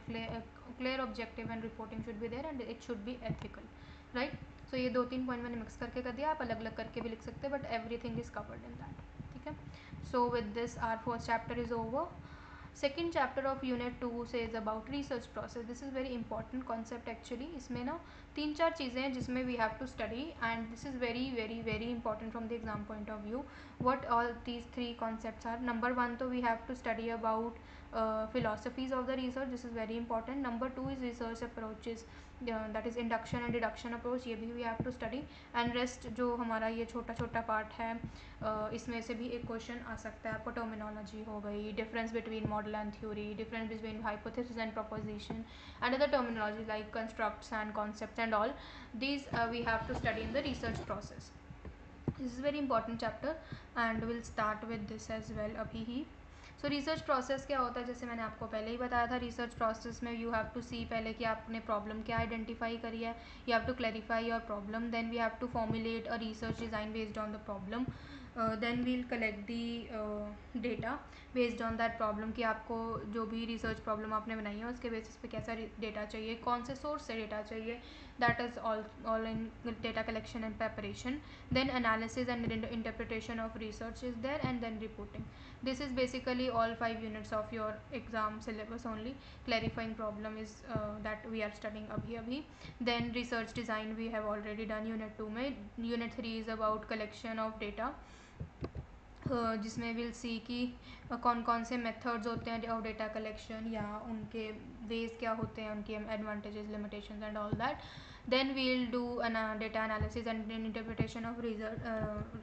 clear objective and reporting should be there, and it should be ethical, right. So ये 2-3 point मैंने mix करके कर दिया, आप अलग अलग करके भी लिख सकते हैं, but everything is covered in that, ठीक है। So with this our first chapter is over. Second chapter of unit 2 से is about research process. This is very important concept actually. इसमें ना 3-4 चीज़ें हैं जिसमें we have to study, and this is very very very important from the exam point of view. what all these 3 concepts are: number 1 तो we have to study about philosophies of the research, this is very important. number 2 is research approaches, that is induction and deduction approach, ये भी we have to study, and rest जो हमारा ये छोटा छोटा part है, इसमें से भी एक क्वेश्चन आ सकता है आपको। टर्मिनोलॉजी हो गई, difference between model and theory, difference between hypothesis and proposition, and other terminology like constructs and concepts and all these we have to study in the research process. This is very important chapter and we'll start with this as well अभी ही। सो research process क्या होता है, जैसे मैंने आपको पहले ही बताया था, रिसर्च प्रोसेस में यू हैव टू सी पहले कि आपने प्रॉब्लम क्या आइडेंटिफाई करी है, you have to clarify your problem, then we have to formulate a research design based on the problem, then we'll collect the data based on that problem कि आपको जो भी रिसर्च प्रॉब्लम आपने बनाई है उसके बेसिस पे कैसा डेटा चाहिए, कौन से सोर्स से डेटा चाहिए. That is all in data collection and preparation. Then analysis and interpretation of research is there, and then reporting. This is basically all 5 units of your exam syllabus only. Clarifying problem is that we are studying abhi. Then research design we have already done unit 2 में. Unit 3 is about collection of data, जिसमें will see कि कौन कौन से methods होते हैं of data collection या उनके वेज क्या होते हैं, उनके advantages, limitations and all that. Then we'll do data analysis and interpretation of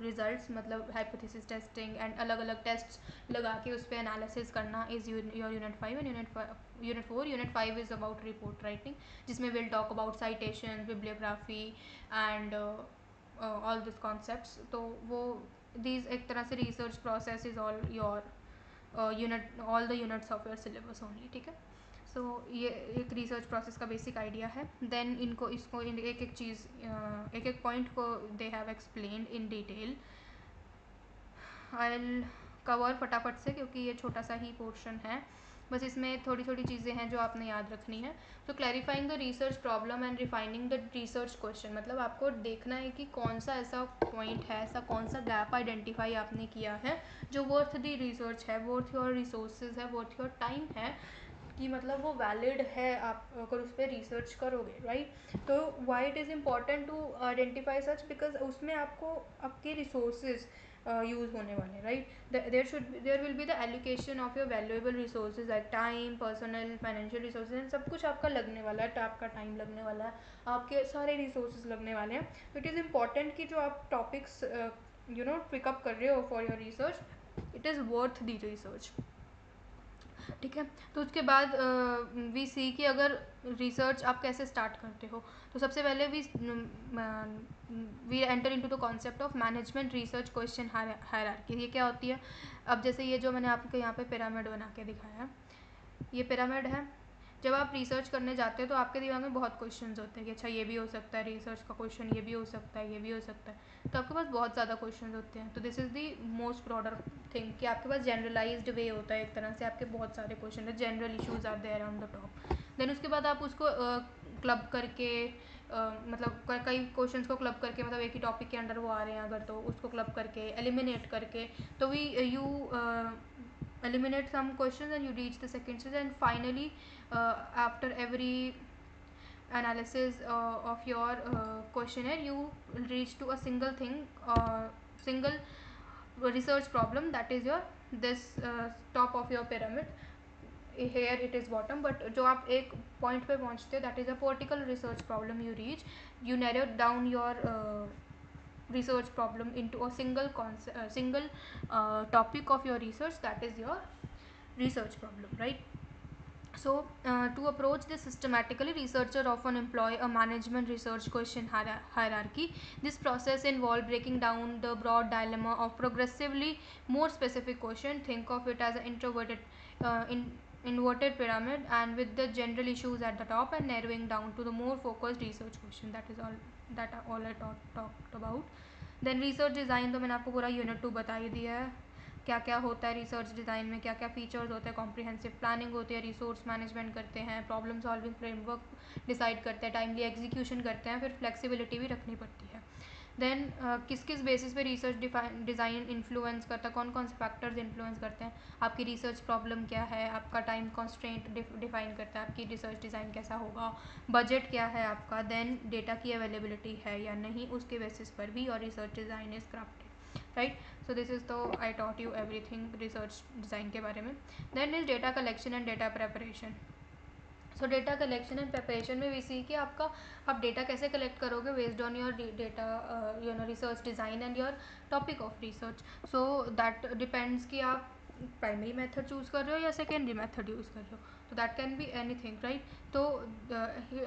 results, मतलब हाइपोथेसिस टेस्टिंग एंड अलग अलग टेस्ट लगा के उस पर एनालिसिस करना is your unit 5 and unit 4. Unit 5 is about report writing, जिसमें will talk about citation, bibliography and all this concepts. तो वो these एक तरह से research process is all your unit, all the units of your syllabus only. ठीक है. सो ये एक रिसर्च प्रोसेस का बेसिक आइडिया है. देन इसको एक एक चीज़, एक एक पॉइंट को they have explained in detail. I will cover फटाफट से क्योंकि ये छोटा सा ही पोर्शन है, बस इसमें थोड़ी थोड़ी चीज़ें हैं जो आपने याद रखनी है. तो clarifying the research problem and refining the research question, मतलब आपको देखना है कि कौन सा ऐसा पॉइंट है, ऐसा कौन सा गैप आइडेंटिफाई आपने किया है जो वर्थ द रिसर्च है, वर्थ योर रिसोर्सेज है, वर्थ योर टाइम है, कि मतलब वो वैलिड है आप अगर उस पर रिसर्च करोगे, राइट. तो why it is important to identify such, because उसमें आपको आपके रिसोर्सेज यूज़ होने वाले, right. There will be the allocation of your valuable resources like time, personal, financial resources, सब कुछ आपका लगने वाला है. आपका टाइम लगने वाला है, आपके सारे रिसोर्सेज लगने वाले हैं. तो इट इज़ इम्पॉर्टेंट कि जो आप टॉपिक्स पिकअप कर रहे हो for your research, it is worth the research. ठीक है. तो उसके बाद वी सी कि अगर रिसर्च आप कैसे स्टार्ट करते हो, तो सबसे पहले we enter into the concept of management research question hierarchy. ये क्या होती है? अब जैसे ये जो मैंने आपको यहाँ पे पिरामिड बना के दिखाया है, ये पिरामिड है. जब आप रिसर्च करने जाते हो तो आपके दिमाग में बहुत क्वेश्चंस होते हैं कि अच्छा ये भी हो सकता है रिसर्च का क्वेश्चन, ये भी हो सकता है, ये भी हो सकता है. तो आपके पास बहुत ज़्यादा क्वेश्चंस होते हैं. तो this is the most broader thing कि आपके पास जनरलाइज्ड वे होता है एक तरह से. आपके बहुत सारे क्वेश्चन है, general issues are there on the top. Then उसके बाद आप उसको क्लब करके मतलब कई क्वेश्चंस को क्लब करके, मतलब एक ही टॉपिक के अंडर वो आ रहे हैं अगर, तो उसको क्लब करके एलिमिनेट करके, तो you eliminate some questions and you reach the second stage. And finally after every analysis of your questionnaire, you will reach to a single research problem, that is your this top of your pyramid. Here it is bottom, but जो आप एक point पे पहुँचते हो, that is a particular research problem you reach. You narrow down your research problem into a single topic of your research, that is your research problem, right. So to approach this systematically, researcher often employ a management research question hierarchy. This process involves breaking down the broad dilemma of progressively more specific question. Think of it as an inverted pyramid, and with the general issues at the top and narrowing down to the more focused research question. That all I talked about. Then research design तो मैंने आपको पूरा unit 2 बता ही दिया है. क्या क्या होता है रिसर्च डिज़ाइन में, क्या क्या फीचर्स होते हैं. कॉम्प्रिहेंसिव प्लानिंग होती है, रिसोर्स मैनेजमेंट करते हैं, प्रॉब्लम सॉल्विंग फ्रेमवर्क डिसाइड करते हैं, टाइमली एग्जीक्यूशन करते हैं, फिर फ्लेक्सिबिलिटी भी रखनी पड़ती है. देन किस किस बेसिस पे रिसर्च डिज़ाइन इन्फ्लुएंस करता है, कौन कौन से फैक्टर्स इन्फ्लुएंस करते हैं. आपकी रिसर्च प्रॉब्लम क्या है, आपका टाइम कॉन्स्ट्रेंट डिफाइन करता है आपकी रिसर्च डिज़ाइन कैसा होगा, बजट क्या है आपका, देन डेटा की अवेलेबिलिटी है या नहीं, उसके बेसिस पर भी और research design is crafted, right. So this is तो I taught you everything research design के बारे में. Then is data collection and data preparation. So data collection and preparation में भी सी कि आप डेटा कैसे कलेक्ट करोगे based on your data research design and your topic of research. So that depends कि आप प्राइमरी मेथड चूज़ कर रहे हो या सेकेंडरी मेथड यूज़ कर रहे हो. तो that can be anything, right. तो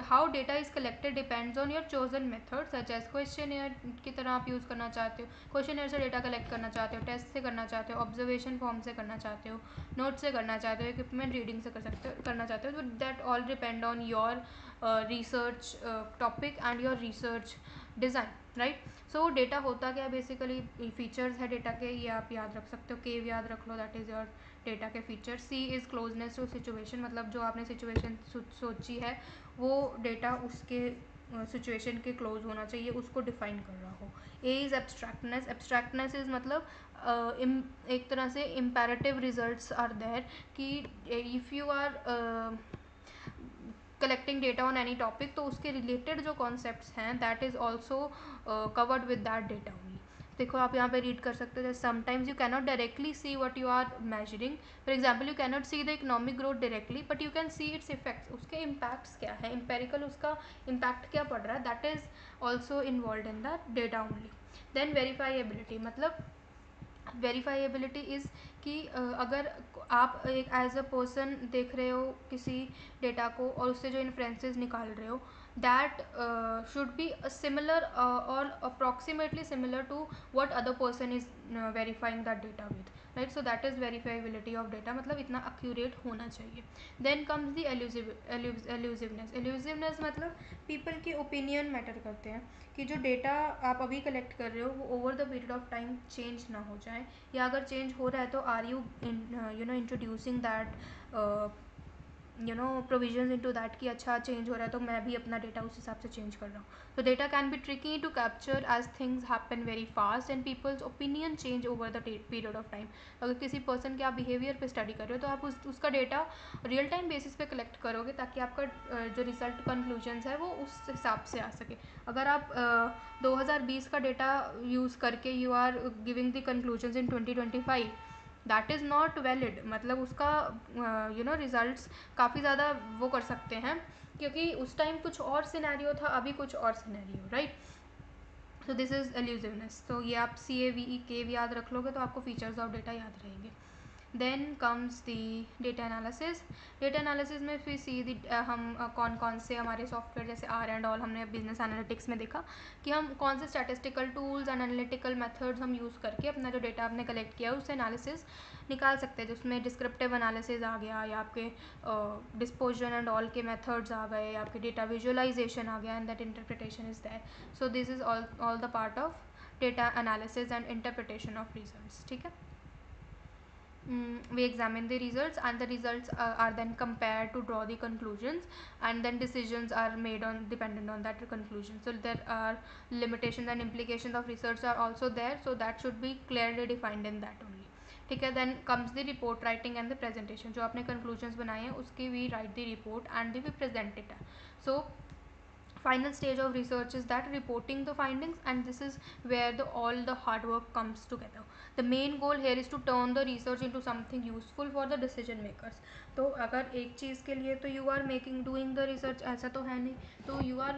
how data is collected depends on your chosen method, such as question की तरह आप यूज़ करना चाहते हो, क्वेश्चन से डेटा कलेक्ट करना चाहते हो, टेस्ट से करना चाहते हो, ऑब्जर्वेशन फॉर्म से करना चाहते हो, नोट से करना चाहते हो, इक्विपमेंट रीडिंग से करना चाहते हो. तो that all depend on your research topic and your research design. Right. So data होता क्या है बेसिकली, फीचर्स है डेटा के, ये आप याद रख सकते हो, केव याद रख लो, दैट इज़ योर डेटा के feature. C is closeness to situation, मतलब जो आपने सिचुएशन सोची है वो डेटा उसके सिचुएशन के क्लोज होना चाहिए, उसको डिफाइन कर रहा हो। ए इज़ एब्स्ट्रैक्टनेस, एब्स्ट्रैक्टनेस इज़ मतलब एक तरह से इम्पेरेटिव रिजल्ट्स आर देयर कि if you are collecting data on any topic तो उसके रिलेटेड जो कॉन्सेप्ट्स हैं that is also covered with that data only. देखो आप यहाँ पे रीड कर सकते हो, sometimes you cannot directly see what you are measuring, for example you cannot see the economic growth directly but you can see its effects, उसके impacts क्या है, एम्पेरिकल उसका इम्पैक्ट क्या पड़ रहा है, that is also involve in the data only. Then verifiability, मतलब verifiability is कि अगर आप एक एज अ पर्सन देख रहे हो किसी डेटा को और उससे जो इन्फ्रेंसेस निकाल रहे हो दैट शुड बी सिमिलर और approximately similar to what other person is verifying that data with, right. So that is verifiability of data, मतलब इतना एक्यूरेट होना चाहिए। देन कम्स दी एल्यूसिवनेस, एल्यूसिवनेस मतलब पीपल के ओपिनियन मैटर करते हैं कि जो डेटा आप अभी कलेक्ट कर रहे हो वो over the period of time change ना हो जाए, या अगर चेंज हो रहा है तो are you introducing that provisions into that कि अच्छा चेंज हो रहा है तो मैं भी अपना डेटा उस हिसाब से चेंज कर रहा हूँ। तो data can be tricky to capture as things happen very fast and people's opinion change over the period of time. अगर किसी पर्सन के आप बिहेवियर पे स्टडी कर रहे हो तो आप उसका डेटा रियल टाइम बेसिस पे कलेक्ट करोगे ताकि आपका जो रिजल्ट कंक्लूजन्स है वो उस हिसाब से आ सके। अगर आप 2020 का डेटा यूज़ करके you are giving the conclusions in 2025 that is not valid, मतलब उसका रिजल्ट्स काफ़ी ज़्यादा वो कर सकते हैं क्योंकि उस टाइम कुछ और सिनेरियो था, अभी कुछ और scenario, right. So this is elusiveness. तो ये आप CAVE याद रख लोगे तो आपको फीचर्स ऑफ डेटा याद रहेंगे। Then comes the data analysis. Data analysis में फिर सी हम कौन कौन से हमारे सॉफ्टवेयर जैसे आर एंड ऑल हमने बिजनेस एनालिटिक्स में देखा कि हम कौन से statistical tools and analytical methods हम यूज़ करके अपना जो डेटा आपने कलेक्ट किया उससे एनालिसिस निकाल सकते हैं, जिसमें डिस्क्रिप्टिव एनालिसिस आ गया या आपके डिस्पोजन एंड ऑल के मेथड्स आ गए, आपके डेटा विजुअलाइजेशन आ गया and that interpretation is that. So this is all the part of data analysis and interpretation of results, ठीक है। We examine the results and the results are then compared to draw the conclusions, and then decisions are made on dependent on that conclusion. So there are limitations and implications of research are also there, so that should be clearly defined in that only, ठीक है। Then comes the report writing and the presentation, जो आपने conclusions बनाए हैं उसकी we write the report and we present it. So final stage of research is that reporting the findings, and this is where all the hard work comes together. The main goal here is to turn the research into something useful for the decision makers. तो अगर एक चीज़ के लिए तो you are doing the research, ऐसा तो है नहीं, तो you are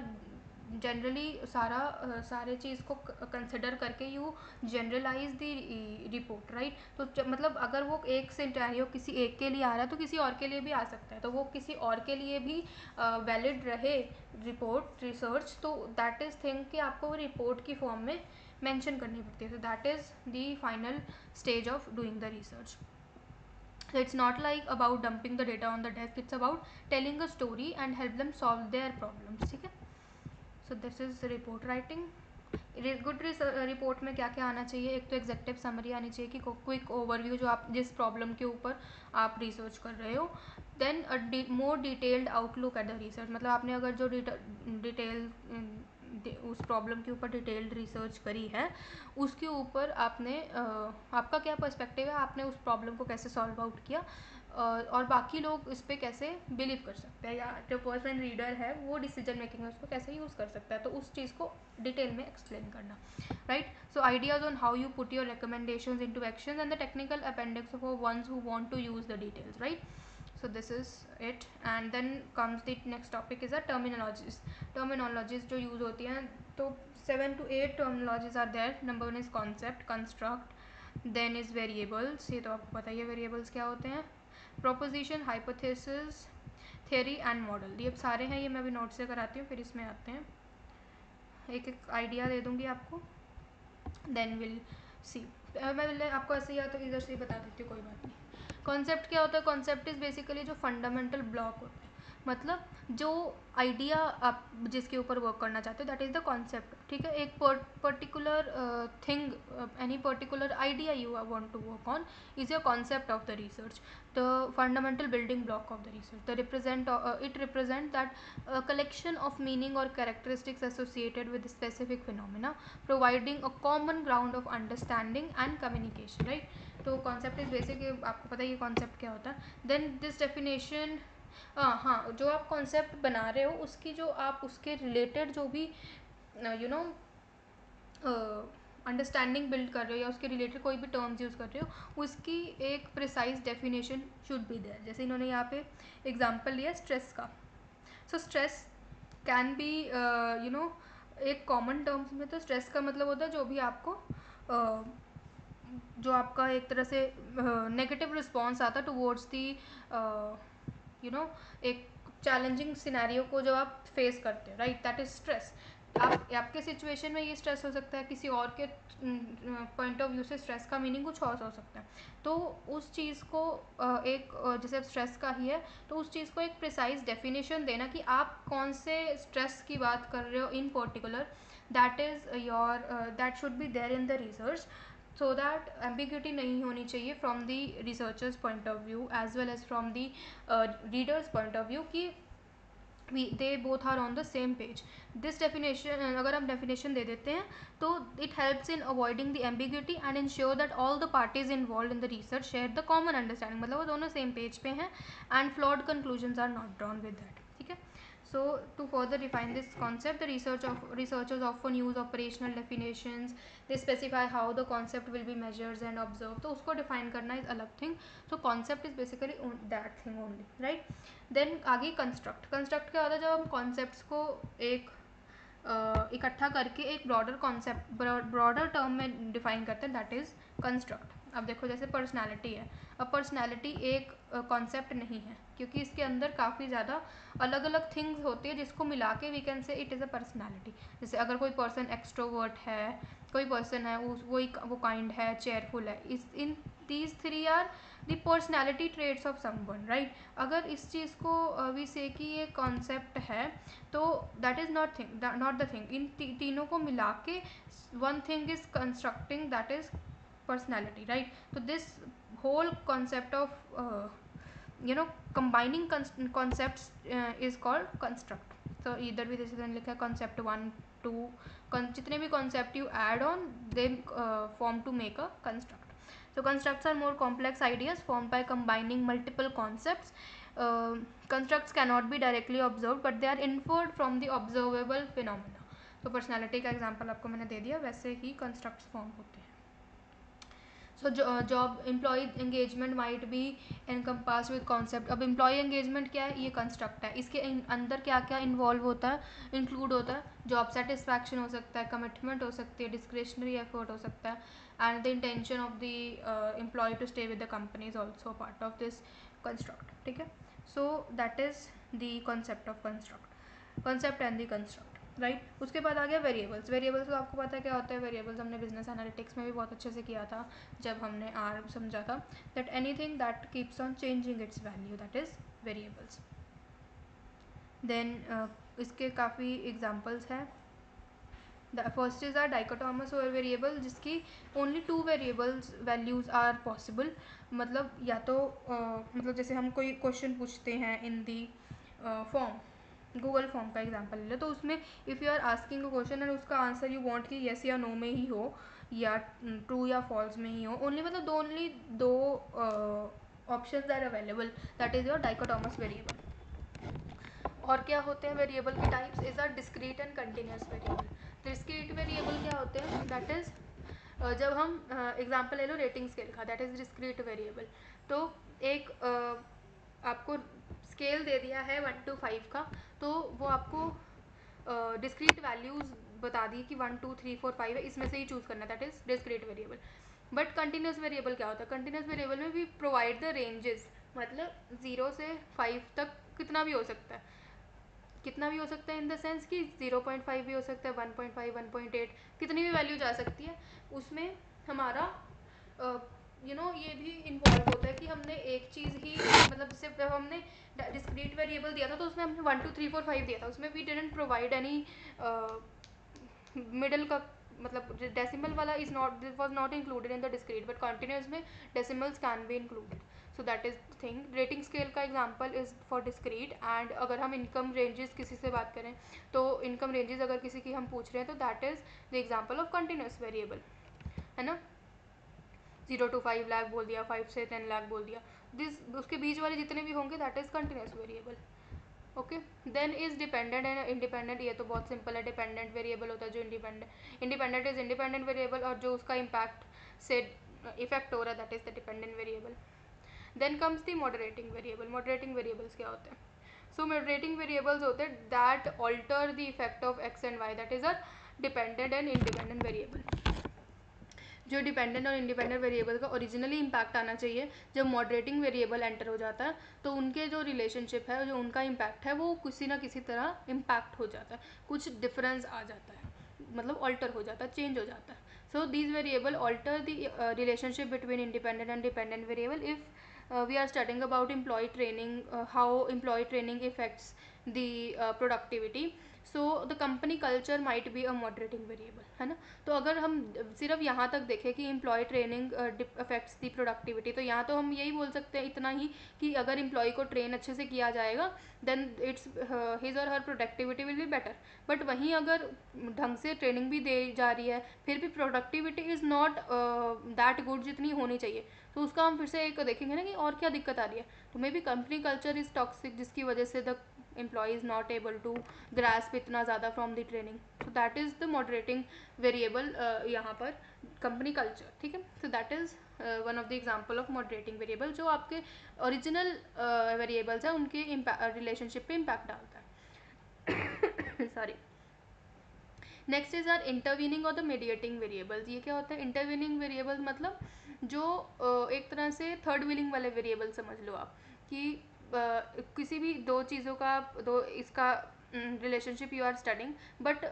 जनरली सारे चीज़ को कंसिडर करके you generalise the report, right. तो मतलब अगर वो एक सिनेरियो किसी एक के लिए आ रहा है तो किसी और के लिए भी आ सकता है, तो वो किसी और के लिए भी वैलिड रहे रिपोर्ट रिसर्च, तो दैट इज़ थिंग कि आपको वो रिपोर्ट की फॉर्म में मेंशन करनी पड़ती है। तो that is the final stage of doing the research. So it's not like about dumping the data on the desk, it's about telling a story and help them solve their problems, ठीक है। So this is report writing. Good report में क्या क्या आना चाहिए, एक तो executive summary आनी चाहिए कि क्विक ओवरव्यू जो आप जिस प्रॉब्लम के ऊपर आप रिसर्च कर रहे हो। Then more detailed outlook at the research, मतलब आपने अगर जो डिटेल उस प्रॉब्लम के ऊपर डिटेल्ड रिसर्च करी है उसके ऊपर आपने आपका क्या पर्सपेक्टिव है, आपने उस प्रॉब्लम को कैसे सॉल्व आउट किया और बाकी लोग इस पर कैसे बिलीव कर सकते हैं, या जो पर्सन रीडर है वो डिसीजन मेकिंग में उसको कैसे यूज़ कर सकता है, तो उस चीज़ को डिटेल में एक्सप्लेन करना, right. So ideas on how you put your recommendations into actions and the technical appendix for ones who want to use the details, right. So this is it, and then comes the next topic is the terminologies जो use होती हैं, तो 7 to 8 terminologies are there. Number 1 is concept, construct, then is variables, ये तो आपको पता ही है variables क्या होते हैं, proposition, hypothesis, theory and model, ये सारे हैं, ये मैं अभी नोट से कराती हूँ, फिर इसमें आते हैं, एक एक आइडिया दे दूँगी आपको, देन विल सी। मैं आपको ऐसे या तो इधर से ही बता देती हूँ, कोई बात नहीं। कॉन्सेप्ट क्या होता है, कॉन्सेप्ट इज़ बेसिकली जो फंडामेंटल ब्लॉक होता है, मतलब जो आइडिया आप जिसके ऊपर वर्क करना चाहते हो दैट इज़ द कॉन्सेप्ट, ठीक है। एक particular thing, any particular idea you want to work on is your concept of the research, the fundamental building block of the research. It represents that collection of meaning or characteristics associated with specific phenomena, providing a common ground of understanding and communication, right? तो concept is basic, आपको पता है ये concept क्या होता है. Then this definition, हाँ, जो आप कॉन्सेप्ट बना रहे हो उसकी जो आप उसके रिलेटेड जो भी यू नो अंडरस्टैंडिंग बिल्ड कर रहे हो या उसके रिलेटेड कोई भी टर्म्स यूज़ कर रहे हो उसकी एक precise definition should be there. जैसे इन्होंने यहाँ पे एग्जांपल लिया स्ट्रेस का. सो स्ट्रेस कैन बी एक कॉमन टर्म्स में तो स्ट्रेस का मतलब होता है जो भी आपको जो आपका एक तरह से नेगेटिव रिस्पॉन्स आता है टुवर्ड्स दी एक चैलेंजिंग सिनेरियो को जो आप फेस करते हो, राइट, दैट इज स्ट्रेस. आपके सिचुएशन में ये स्ट्रेस हो सकता है, किसी और के पॉइंट ऑफ व्यू से स्ट्रेस का मीनिंग कुछ और हो सकता है. तो उस चीज़ को जैसे स्ट्रेस का ही है तो उस चीज़ को एक प्रिसाइज डेफिनेशन देना कि आप कौन से स्ट्रेस की बात कर रहे हो in particular, that is your that should be there in the research, so that ambiguity नहीं होनी चाहिए from the researcher's point of view as well as from the reader's point of view कि they both are on the same page. This definition, अगर हम definition दे देते हैं तो it helps in avoiding the ambiguity and ensure that all the parties involved in the research share the common understanding, मतलब वो दोनों same page पे हैं and flawed conclusions are not drawn with that, ठीक है. So to further define this concept, the researchers often use operational definitions. They specify how the concept will be measured and observed. तो उसको define करना is अलग thing. So concept is basically that thing only, right? Then आगे construct. Construct क्या होता है जब हम concepts को एक इकट्ठा करके एक ब्रॉडर कॉन्सेप्ट ब्रॉडर टर्म में डिफाइन करते हैं, दैट इज़ कंस्ट्रक्ट. अब देखो जैसे पर्सनैलिटी है. अब पर्सनैलिटी एक कॉन्सेप्ट नहीं है क्योंकि इसके अंदर काफ़ी ज़्यादा अलग अलग थिंग्स होती है जिसको मिला के we can say it is a personality. जैसे अगर कोई पर्सन एक्सट्रोवर्ट है, कोई पर्सन है वो काइंड है, चेयरफुल है, is in these three are the personality traits of someone, right. अगर इस चीज़ को वी से कि ये कॉन्सेप्ट है तो that is not the thing. इन तीनों को मिला के one thing is constructing, that is personality, right? So this whole concept of combining concepts is called construct. So either भी जैसे मैंने लिखा है concept 1 2, जितने भी concept you add on they form to make a construct. So constructs are more complex ideas formed by combining multiple concepts. Constructs cannot be directly observed but they are inferred from the observable phenomena. So personality का example आपको मैंने दे दिया, वैसे ही constructs form होते हैं. So job employee engagement might be encompassed with concept. अब employee engagement क्या है, ये construct है. इसके अंदर क्या क्या involve होता है, include होता है. job satisfaction हो सकता है, commitment हो सकती है, discretionary effort हो सकता है, and the intention of the employee to stay with the company is also part of this construct, ठीक है. So that is the concept of concept and the construct, right. उसके बाद आ गया वेरिएबल्स. वेरिएबल्स तो आपको पता है क्या होता है. वेरिएबल्स हमने बिजनेस एनालिटिक्स में भी बहुत अच्छे से किया था जब हमने आर समझा था, that anything that keeps on changing its value, that is variables. Then इसके काफ़ी एग्जांपल्स हैं. The first is are dichotomous variable जिसकी only 2 variables values are possible. मतलब या तो मतलब जैसे हम कोई क्वेश्चन पूछते हैं in the form, Google form का एग्जांपल ले लो, तो उसमें if you are asking a question and उसका आंसर यू वांट कि येस या नो में ही हो या ट्रू या फॉल्स में ही हो, ओनली मतलब दो options are available, that is your dichotomous variable. और क्या होते हैं वेरिएबल के types is a discrete and continuous variable. Discrete variable क्या होते हैं, दैट इज़ जब हम एग्जांपल ले लो रेटिंग स्केल का, दैट इज़ डिस्क्रीट वेरिएबल. तो एक आपको स्केल दे दिया है 1 to 5 का, तो वो आपको डिस्क्रीट वैल्यूज़ बता दी कि 1 2 3 4 5 है, इसमें से ही चूज़ करना, that is discrete variable. But continuous variable क्या होता है, कंटिन्यूस वेरिएबल में भी प्रोवाइड द रेंजेस, मतलब 0 से 5 तक कितना भी हो सकता है, कितना भी हो सकता है इन द सेंस कि 0.5 भी हो सकता है, 1.5 1.8 कितनी भी वैल्यू जा सकती है. उसमें हमारा ये भी इन्वॉल्व होता है कि हमने एक चीज़ ही मतलब सिर्फ हमने डिस्क्रीट वेरिएबल दिया था तो उसमें हमने 1 2 3 4 5 दिया था, उसमें we didn't provide any middle का, मतलब डेसिमल वाला is not, this was not included in the discrete, but continuous में decimals can be included. So that is the thing. Rating scale का example is for discrete. And अगर हम income ranges किसी से बात करें तो इनकम रेंजेस अगर किसी की हम पूछ रहे हैं तो that is the example of continuous variable, है ना. 0 to 5 लाख बोल दिया, 5 से 10 लाख बोल दिया, दिस उसके बीच वाले जितने भी होंगे that is continuous variable. Okay. Then is dependent and independent. ये तो बहुत सिंपल है. डिपेंडेंट वेरिएबल होता है जो इंडिपेंडेंट इज इंडिपेंडेंट वेरिएबल, और जो उसका इम्पैक्ट से इफेक्ट हो रहा है that is the dependent variable. Then comes the moderating variable. Moderating variables क्या होते हैं? सो मॉडरेटिंग वेरिएबल्स होते हैं that alter the effect of X and Y, that is a dependent and independent variable. जो dependent और independent variable का originally impact आना चाहिए, जब मॉडरेटिंग वेरिएबल एंटर हो जाता है तो उनके जो रिलेशनशिप है, जो उनका इम्पैक्ट है, वो किसी ना किसी तरह इम्पैक्ट हो जाता है, कुछ डिफरेंस आ जाता है, मतलब ऑल्टर हो जाता है, चेंज हो जाता है. So these variable alter the relationship between independent and dependent variable. If we are studying about employee training, how employee training affects the productivity, so the company culture might be a moderating variable, है ना. तो अगर हम सिर्फ यहाँ तक देखें कि एम्प्लॉय ट्रेनिंग अफेक्ट्स दी प्रोडक्टिविटी, तो यहाँ तो हम यही बोल सकते हैं इतना ही कि अगर एम्प्लॉय को ट्रेन अच्छे से किया जाएगा देन इट्स हिज और her productivity will be better. But वहीं अगर ढंग से ट्रेनिंग भी दी जा रही है फिर भी productivity is not that good जितनी होनी चाहिए, तो उसका हम फिर से एक देखेंगे ना कि और क्या दिक्कत आ रही है. तो may be company culture is toxic, जिसकी वजह से the employee is not able to grasp इतना ज़्यादा from the training. So that is the moderating variable यहाँ पर company culture. ठीक है. So that is one of the example of moderating variable, जो आपके original variables है उनके relationship पे impact डालता है. Sorry. Next is are intervening और द मीडिएटिंग वेरिएबल्स. ये क्या होता है? इंटरवीनिंग वेरिएबल्स मतलब जो एक तरह से थर्ड व्हीलिंग वाले वेरिएबल समझ लो आप, कि किसी भी दो चीज़ों का, दो इसका relationship you are studying, but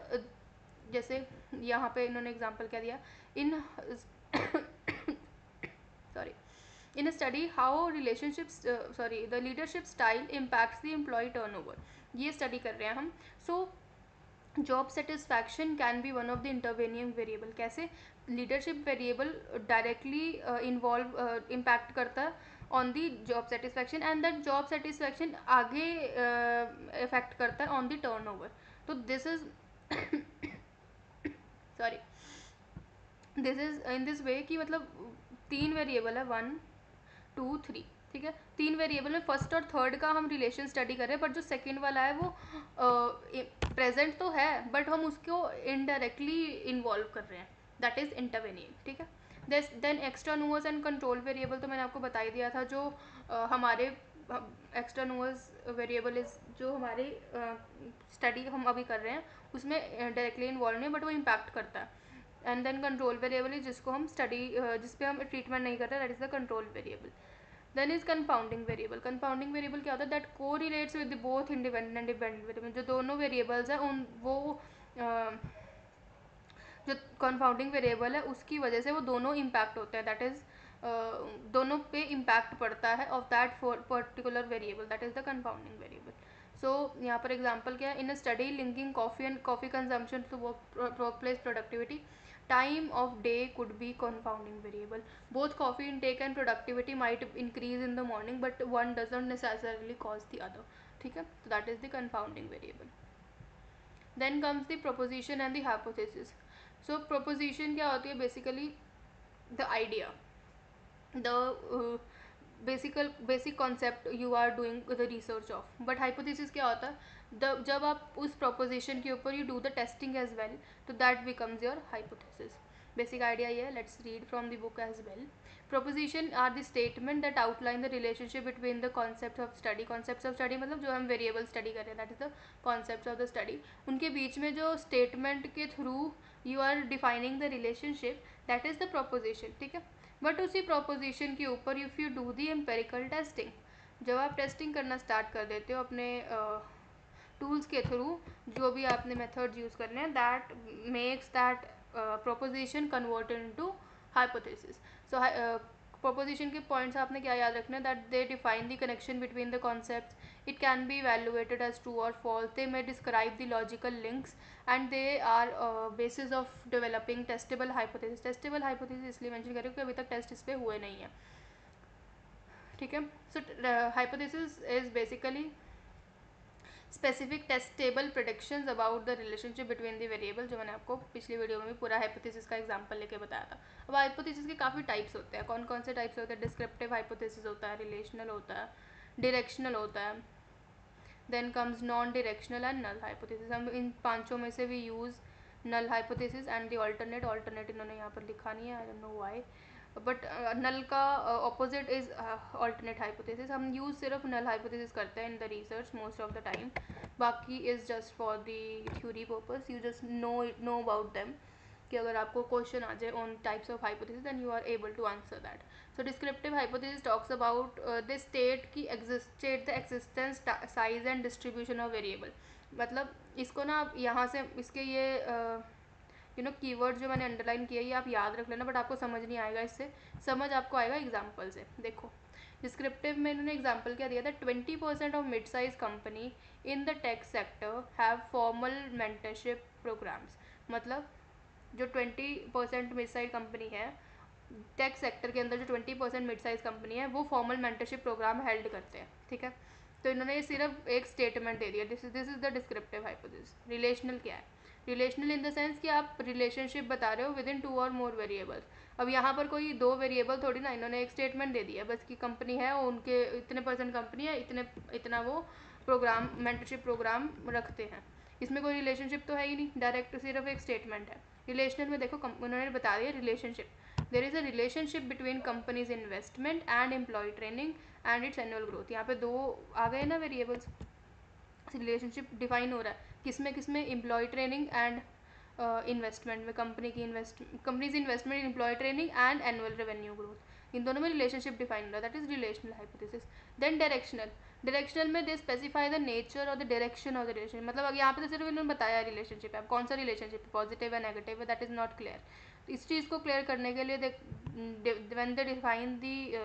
जैसे यहाँ पे इन्होंने एग्जांपल क्या दिया, in sorry, in a study how relationships the leadership style impacts the employee turnover. ये स्टडी कर रहे हैं हम. So job satisfaction can be one of the intervening variable. कैसे? Leadership variable directly involve impact करता है on the job satisfaction, and that job satisfaction आगे effect करता है ऑन द टर्न ओवर. तो this is sorry, this is in this way कि मतलब 3 variable है, 1 2 3, ठीक है. 3 वेरिएबल में फर्स्ट और थर्ड का हम रिलेशन स्टडी कर रहे हैं, बट जो सेकेंड वाला है वो प्रेजेंट तो है बट हम उसको इनडायरेक्टली इन्वॉल्व कर रहे हैं, दैट इज इंटरवेनिंग. ठीक है. देन एक्सटर्नोवर्स एंड कंट्रोल वेरिएबल तो मैंने आपको बता ही दिया था. जो हमारे एक्सटर्नोवर्स वेरिएबल इज जो हमारी स्टडी हम अभी कर रहे हैं उसमें डायरेक्टली इन्वॉल्व नहीं, बट वो इम्पैक्ट करता है. And then control variable is जिसको हम स्टडी, जिस पे हम ट्रीटमेंट नहीं करते, that is the control variable. Then is compounding variable. Compounding variable क्या होता है? दैट को relates with both independent and dependent variable. जो दोनों वेरिएबल्स हैं उन वो जो कंपाउंडिंग वेरिएबल है उसकी वजह से वो दोनों इम्पैक्ट होते हैं, दैट इज दोनों पे इम्पैक्ट पड़ता है of that particular variable, that is the compounding variable. So यहाँ पर एग्जांपल क्या है? In a study linking coffee and coffee consumption to work place productivity, time of day could be confounding variable. Both coffee intake and productivity might increase in the morning, but one doesn't necessarily cause the other. ठीक है. So that is the confounding variable. Then comes the proposition and the hypothesis. So proposition क्या होती है? Basically the idea, the basic concept you are doing the research of. But hypothesis क्या होता है? जब आप उस proposition के ऊपर you do the testing as well, तो that becomes your hypothesis. Basic idea ये है. Let's read from the book as well. Proposition are the statement that outline the relationship between the concepts of study. Concepts of study मतलब जो हम variable study कर रहे हैं, that is the concepts of the study. उनके बीच में जो statement के through you are defining the relationship, that is the proposition. ठीक है. बट उसी proposition के ऊपर if you do the empirical testing, जब आप टेस्टिंग करना स्टार्ट कर देते हो अपने टूल्स के थ्रू, जो भी आपने मेथड्स यूज़ करने हैं, that makes that proposition converted into hypothesis. So proposition के पॉइंट्स आपने क्या याद रखना है, that they define the connection between the concepts, it can be evaluated as true और false, they may describe the logical links and they are basis of developing testable hypothesis. Testable hypothesis इसलिए mention कर रही हूँ कि अभी तक test इस पर हुए नहीं है, ठीक है। So hypothesis is basically specific testable predictions about the relationship between the variable, जो मैंने आपको पिछली वीडियो में भी पूरा हाइपोथेसिस का एग्जांपल लेके बताया था। अब हाइपोथेसिस के काफ़ी टाइप्स होते हैं, कौन कौन से टाइप्स होते हैं, डिस्क्रिप्टिव हाइपोथेसिस होता है, रिलेशनल होता है, डायरेक्शनल होता है, then comes non directional and null hypothesis. हम इन पांचों में से भी use null hypothesis and the alternate इन्होंने यहाँ पर लिखा नहीं है, I don't know why, but null का ऑपोजिट इज ऑल्टरनेट हाइपोथेसिस। हम यूज़ सिर्फ नल हाइपोथेसिस करते हैं in the research most of the time, बाकी is just for the theory purpose, you just know about them, कि अगर आपको question आ जाए on types of hypothesis then you are able to answer that. So descriptive hypothesis talks about the state की state the existence size and distribution of variable. मतलब इसको ना आप यहाँ से इसके ये कीवर्ड जो मैंने अंडरलाइन किया ये आप याद रख लेना, बट आपको समझ नहीं आएगा इससे, समझ आपको आएगा एग्जाम्पल से। देखो डिस्क्रिप्टिव में इन्होंने एग्जाम्पल क्या दिया था, 20% of mid size company in the tech sector have formal mentorship programs. मतलब जो 20% मिड साइज कंपनी है, टेक सेक्टर के अंदर जो 20% मिड साइज कंपनी है वो फॉर्मल मेंटरशिप प्रोग्राम हेल्ड करते हैं, ठीक है। तो इन्होंने ये सिर्फ एक स्टेटमेंट दे दिया, this is the descriptive hypothesis. Relational क्या है, रिलेशनल इन द सेंस कि आप रिलेशनशिप बता रहे हो विद इन 2 और मोर वेरिएबल्स। अब यहाँ पर कोई 2 वेरिएबल थोड़ी ना, इन्होंने एक स्टेटमेंट दे दिया बस कि कंपनी है उनके इतने % कंपनी है, इतना वो प्रोग्राम मेंटरशिप प्रोग्राम रखते हैं, इसमें कोई रिलेशनशिप तो है ही नहीं, डायरेक्ट सिर्फ एक स्टेटमेंट है। रिलेशनल में देखो उन्होंने बता दिया relationship, there is a relationship between companies investment and employee training and its annual growth. यहाँ पे 2 आ गए ना वेरिएबल्स, रिलेशनशिप डिफाइन हो रहा है किसमें एम्प्लॉय ट्रेनिंग एंड इन्वेस्टमेंट में, companies investment, employ training and annual revenue growth, इन दोनों में रिलेशनशिप डिफाइन हो रहा है, that is relational hypothesis. Then directional में दे स्पेसिफाई द नेचर और the direction of the relation. मतलब अब यहाँ पे तो सिर्फ इन्होंने बताया रिलेशनशिप है, अब कौन सा रिलेशनशिप है, पॉजिटिव है नेगेटिव है, दैट इज नॉट क्लियर। इस चीज़ को क्लियर करने के लिए व्हेन दे डिफाइन दी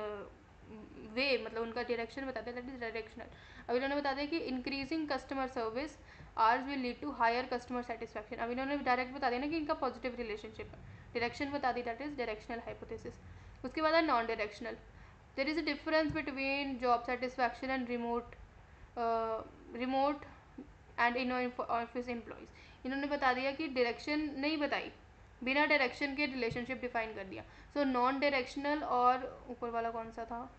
वे, मतलब उनका डायरेक्शन बताते हैं, दैट इज डायरेक्शनल। अब इन्होंने बता दिया कि increasing customer service hours will lead to higher customer satisfaction. अब इन्होंने डायरेक्ट बता दिया ना कि इनका पॉजिटिव रिलेशनशिप है, डायरेक्शन बता दी, दैट इज डायरेक्शनल हाइपोथेसिस। उसके बाद है non directional, there is a difference between job satisfaction and remote and in office employees. इन्होंने बता दिया कि डायरेक्शन नहीं बताई, बिना डायरेक्शन के रिलेशनशिप डिफाइन कर दिया। सो नॉन डायरेक्शनल और ऊपर वाला कौन सा था,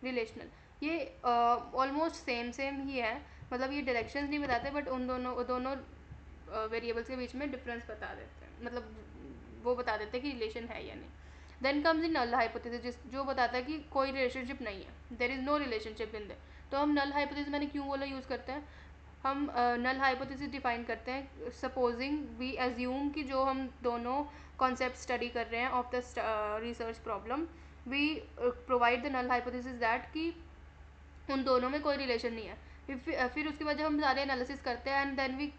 रिलेशनल, ये ऑलमोस्ट सेम ही है, मतलब ये डायरेक्शंस नहीं बताते बट उन दोनों वेरिएबल्स के बीच में डिफरेंस बता देते हैं, मतलब वो बता देते हैं कि रिलेशन है या नहीं। Then comes in null hypothesis, जो बताता है कि कोई रिलेशनशिप नहीं है, there is no relationship in there. तो हम नल हाइपोथेसिस मैंने क्यों बोला यूज़ करते हैं, हम नल हाइपोथेसिस डिफाइन करते हैं सपोजिंग वी एज्यूम कि जो हम दोनों कॉन्सेप्ट स्टडी कर रहे हैं of the research problem, we provide the null hypothesis that कि उन दोनों में कोई रिलेशन नहीं है। फिर उसके बाद जब हम सारे एनालिसिस करते हैं एंड देन वी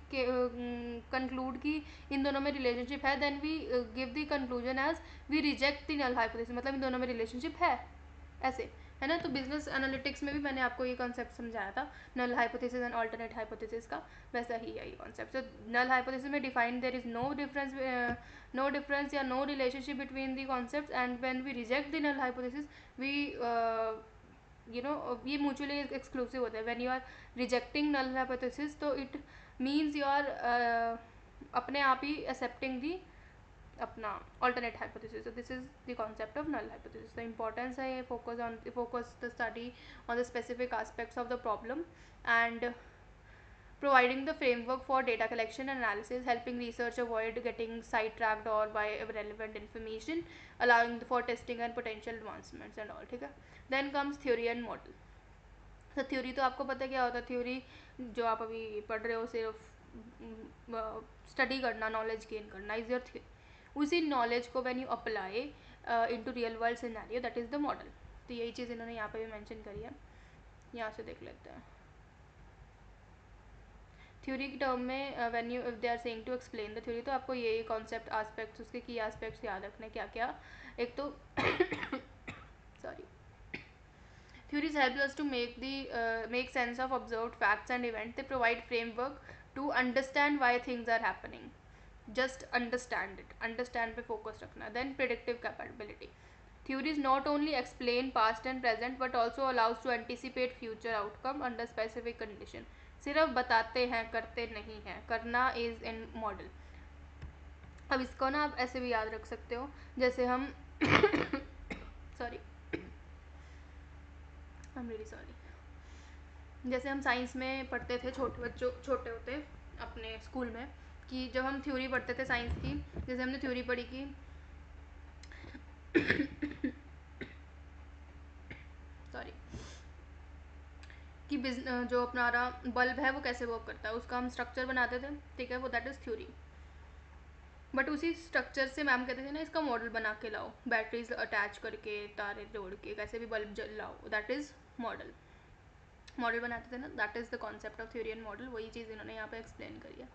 कंक्लूड कि इन दोनों में रिलेशनशिप है, then we give the conclusion as we reject the null hypothesis, मतलब इन दोनों में रिलेशनशिप है, ऐसे है ना। तो बिजनेस एनालिटिक्स में भी मैंने आपको ये कॉन्सेप्ट समझाया था null hypothesis and alternate hypothesis का, वैसा ही है ये कॉन्सेप्ट। तो नल हाइपोथेसिस में define there is no difference या no relationship between the concept, and when we reject the null hypothesis we ये म्यूचुअली एक्सक्लूसिव होता है। When you are rejecting null hypothesis तो इट मीन्स यू आर अपने आप ही accepting दी अपना alternate hypothesis. So this is the concept of null hypothesis. The importance है focus the study on the specific aspects of the problem and providing the framework for data collection and analysis, helping research avoid getting sidetracked or by irrelevant information, allowing for testing and potential advancements and all, ठीक है। Then comes theory and model. तो theory तो आपको पता है क्या होता है, थ्योरी जो आप अभी पढ़ रहे हो सिर्फ स्टडी करना, नॉलेज गेन करना इज योर थ्योरी। उसी नॉलेज को when you apply into real world scenario, that is the model. तो यही चीज़ इन्होंने यहाँ पे भी मेंशन करी है, यहाँ से देख लेते हैं। थ्योरी की टर्म में when you if they are saying to explain the theory, तो आपको ये कॉन्सेप्ट एस्पेक्ट्स, उसके की एस्पेक्ट्स याद रखने क्या क्या। एक तो sorry, theories help us to make sense of observed facts and events. They provide framework to understand why things are happening. Just understand it. Understand पे focus रखना. Then predictive capability. Theories not only explain past and present but also allows to anticipate future outcome under specific condition. सिर्फ बताते हैं, करते नहीं हैं. करना is in model. अब इसको ना आप ऐसे भी याद रख सकते हो, जैसे हम sorry, I am really sorry, जैसे हम साइंस में पढ़ते थे, छोटे बच्चों छोटे होते अपने स्कूल में, कि जब हम थ्योरी पढ़ते थे साइंस की, जैसे हमने थ्योरी पढ़ी कि सॉरी कि जो अपना बल्ब है वो कैसे वर्क करता है, उसका हम स्ट्रक्चर बनाते थे, ठीक है, वो दैट इज़ थ्योरी। बट उसी स्ट्रक्चर से मैम कहते थे ना, इसका मॉडल बना के लाओ, बैटरीज अटैच करके, तारे जोड़ के, कैसे भी बल्ब जल लाओ, दैट इज़ मॉडल। मॉडल बनाते थे ना, that is the concept of theory and model. वही चीज़ इन्होंने यहाँ पे एक्सप्लेन करी है।